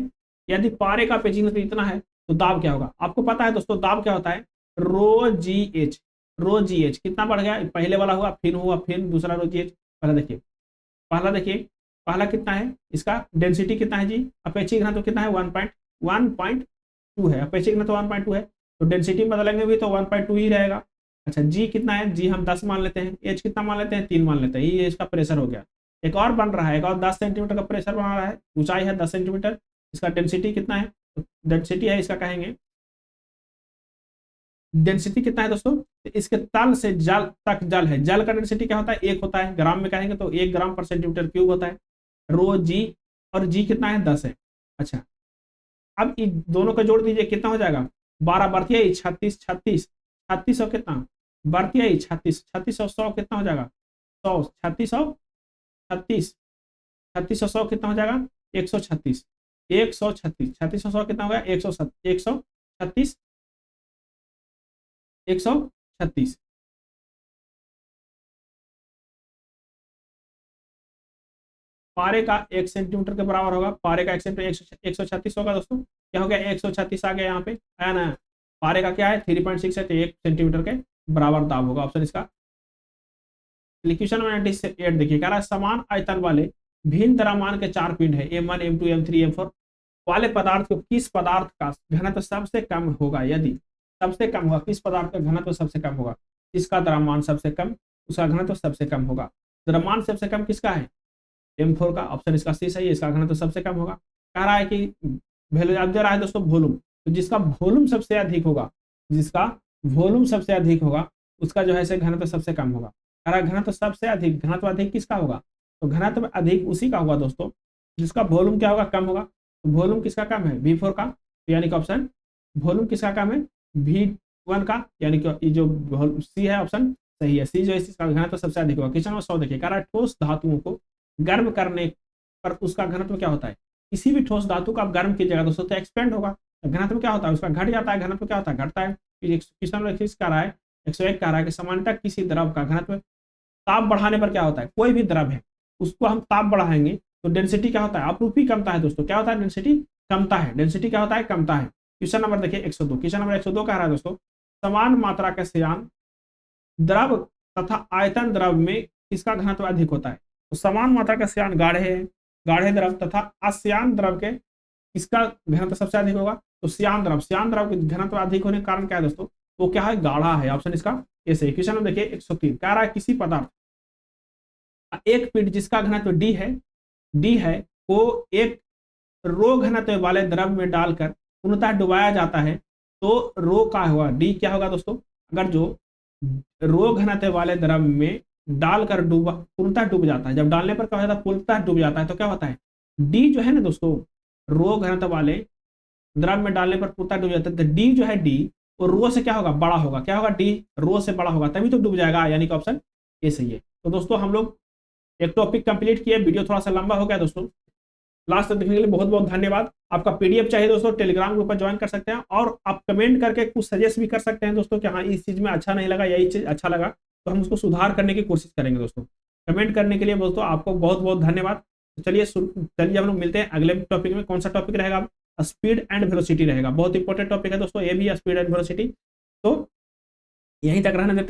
यदि पारे का अपेक्षित घनत्व इतना है तो दाब क्या होगा? आपको पता है दोस्तों दाब क्या होता है? रो जी एच, रो जी एच कितना बढ़ गया? पहले वाला हुआ, फिर दूसरा रो जी एच। पहला देखिए, पहला कितना है? इसका डेंसिटी कितना है जी? अपेक्षित घनत्व कितना है? 1.2 है, अपेक्षित घनत्व 1.2 है, तो डेंसिटी बदलेंगे भी तो 1.2 ही रहेगा। अच्छा, जी कितना है? जी हम 10 मान लेते हैं, एच कितना मान लेते हैं? 3 मान लेते हैं, ये इसका प्रेशर हो गया। एक और बन रहा है, एक और 10 सेंटीमीटर का प्रेशर बना रहा है, ऊंचाई है 10 सेंटीमीटर, इसका डेंसिटी कितना है? डेंसिटी है इसका, कहेंगे डेंसिटी कितना है दोस्तों? इसके तल से जल तक जल है, जल का डेंसिटी क्या होता है? 1 होता है, ग्राम में कहेंगे तो 1 ग्राम पर सेंटीमीटर क्यूब होता है। रो जी और जी कितना है? 10 है। अच्छा, अब इन दोनों का जोड़ दीजिए, कितना हो जाएगा? 12 बढ़ती है 36 36 36 और कितना बढ़ती आई 36, 36 और 100 कितना हो जाएगा 100, 36 और 36, 36 और 100 कितना हो जाएगा 136, 136, 36 और 100 कितना हो गया 136, 136। पारे का 1 सेंटीमीटर के बराबर होगा, पारे का 1 सेंटीमीटर 136 होगा दोस्तों। क्या हो गया 136 आ गया यहाँ पे, आया ना। पारे का क्या है 3.6 है, तो 1 सेंटीमीटर के बराबर दाब होगा, ऑप्शन इसका। क्वेश्चन नंबर 98 देखिए, कह रहा है समान आयतन वाले भिन्न द्रव्यमान के 4 पिंड है M1 M2 M3 M4 वाले पदार्थ को किस पदार्थ का घनत्व सबसे कम होगा, यदि सबसे कम होगा किस पदार्थ का घनत्व सबसे कम होगा, जिसका द्रव्यमान सबसे कम उसका घनत्व सबसे कम होगा। द्रव्यमान सबसे कम किसका है M4 का, ऑप्शन इसका सी सही है, इसका घनत्व सबसे कम होगा। कह रहा है कि वैल्यू याद दे रहा है दोस्तों वॉल्यूम, तो जिसका वॉल्यूम सबसे अधिक होगा, जिसका वॉल्यूम सबसे अधिक होगा उसका जो है घनत्व सबसे कम होगा। कह रहा है घनत्व सबसे अधिक, घनत्व अधिक किसका होगा, तो घनत्व अधिक उसी का होगा दोस्तों जिसका वॉल्यूम क्या होगा कम होगा। तो वॉल्यूम किसका कम है V4 का, तो यानी कि ऑप्शन वॉल्यूम किसका कम है V1 का, यानी कि जो सी है ऑप्शन सही है, सी जो है इसका घनत्व सबसे अधिक होगा। क्वेश्चन नंबर 100 देखिए, कह रहा है ठोस धातुओं को गर्म करने पर उसका घनत्व क्या होता है। किसी भी ठोस धातु को आप गर्म कीजिएगा दोस्तों तो एक्सपेंड होगा, तो घनत्व क्या होता है उसका घट जाता है, घनत्व क्या होता है घटता है। क्वेश्चन नंबर 21 कह रहा है 101 कह रहा है कि सामान्यतः किसी द्रव का घनत्व ताप बढ़ाने पर क्या होता है, कोई भी द्रव है उसको हम ताप बढ़ाएंगे तो डेंसिटी क्या होता है अपरूपी कमता है दोस्तों, क्या होता है डेंसिटी कमता है, डेंसिटी क्या होता है कमता है। क्वेश्चन नंबर देखिए 102, क्वेश्चन नंबर 102 कह रहा है दोस्तों समान मात्रा के श्यान द्रव तथा आयतन द्रव में किसका घनत्व अधिक होता है। तो समान मात्रा का श्यान गाढ़े द्रव तथा अश्यान द्रव के किसका घनत्व सबसे अधिक होगा, तो श्यान द्रव के घनत्व अधिक होने के कारण क्या है दोस्तों, वो क्या है गाढ़ा है, ऑप्शन इसका ये सही। क्वेश्चन नंबर देखिए 103 कह रहा है किसी पदार्थ एक पिंड जिसका घनत्व डी है को एक रो घनत्व वाले द्रव में डालकर पूर्णतः डुबाया जाता है तो रो का होगा डी क्या होगा दोस्तों, अगर जो रो घनत्व वाले द्रव में डालकर पूर्णतः डूब जाता है, जब डालने पर क्या हो जाता है पूर्णतः डूब जाता है, तो क्या होता है डी जो है ना दोस्तों रो घनत्व वाले द्रव में डालने पर पूर्णतः डूब जाता है, तो डी जो है डी वो रो से क्या होगा बड़ा होगा, क्या होगा डी रो से बड़ा होगा तभी तो डूब जाएगा, यानी कि ऑप्शन ए सही है। तो दोस्तों हम लोग एक टॉपिक कंप्लीट किए, वीडियो थोड़ा सा लंबा हो गया दोस्तों, लास्ट तक देखने के लिए बहुत बहुत धन्यवाद। आपका पीडीएफ चाहिए दोस्तों टेलीग्राम ग्रुप पर ज्वाइन कर सकते हैं और आप कमेंट करके कुछ सजेस्ट भी कर सकते हैं दोस्तों कि हाँ इस चीज में अच्छा नहीं लगा, यही चीज अच्छा लगा, तो हम उसको सुधार करने की कोशिश करेंगे दोस्तों। कमेंट करने के लिए दोस्तों आपको बहुत बहुत धन्यवाद। तो चलिए हम लोग मिलते हैं अगले टॉपिक में। कौन सा टॉपिक रहेगा, स्पीड एंड वेलोसिटी रहेगा, बहुत इंपॉर्टेंट टॉपिक है दोस्तों ये भी, स्पीड एंड वेलोसिटी। तो यहीं तक रहने देते हैं।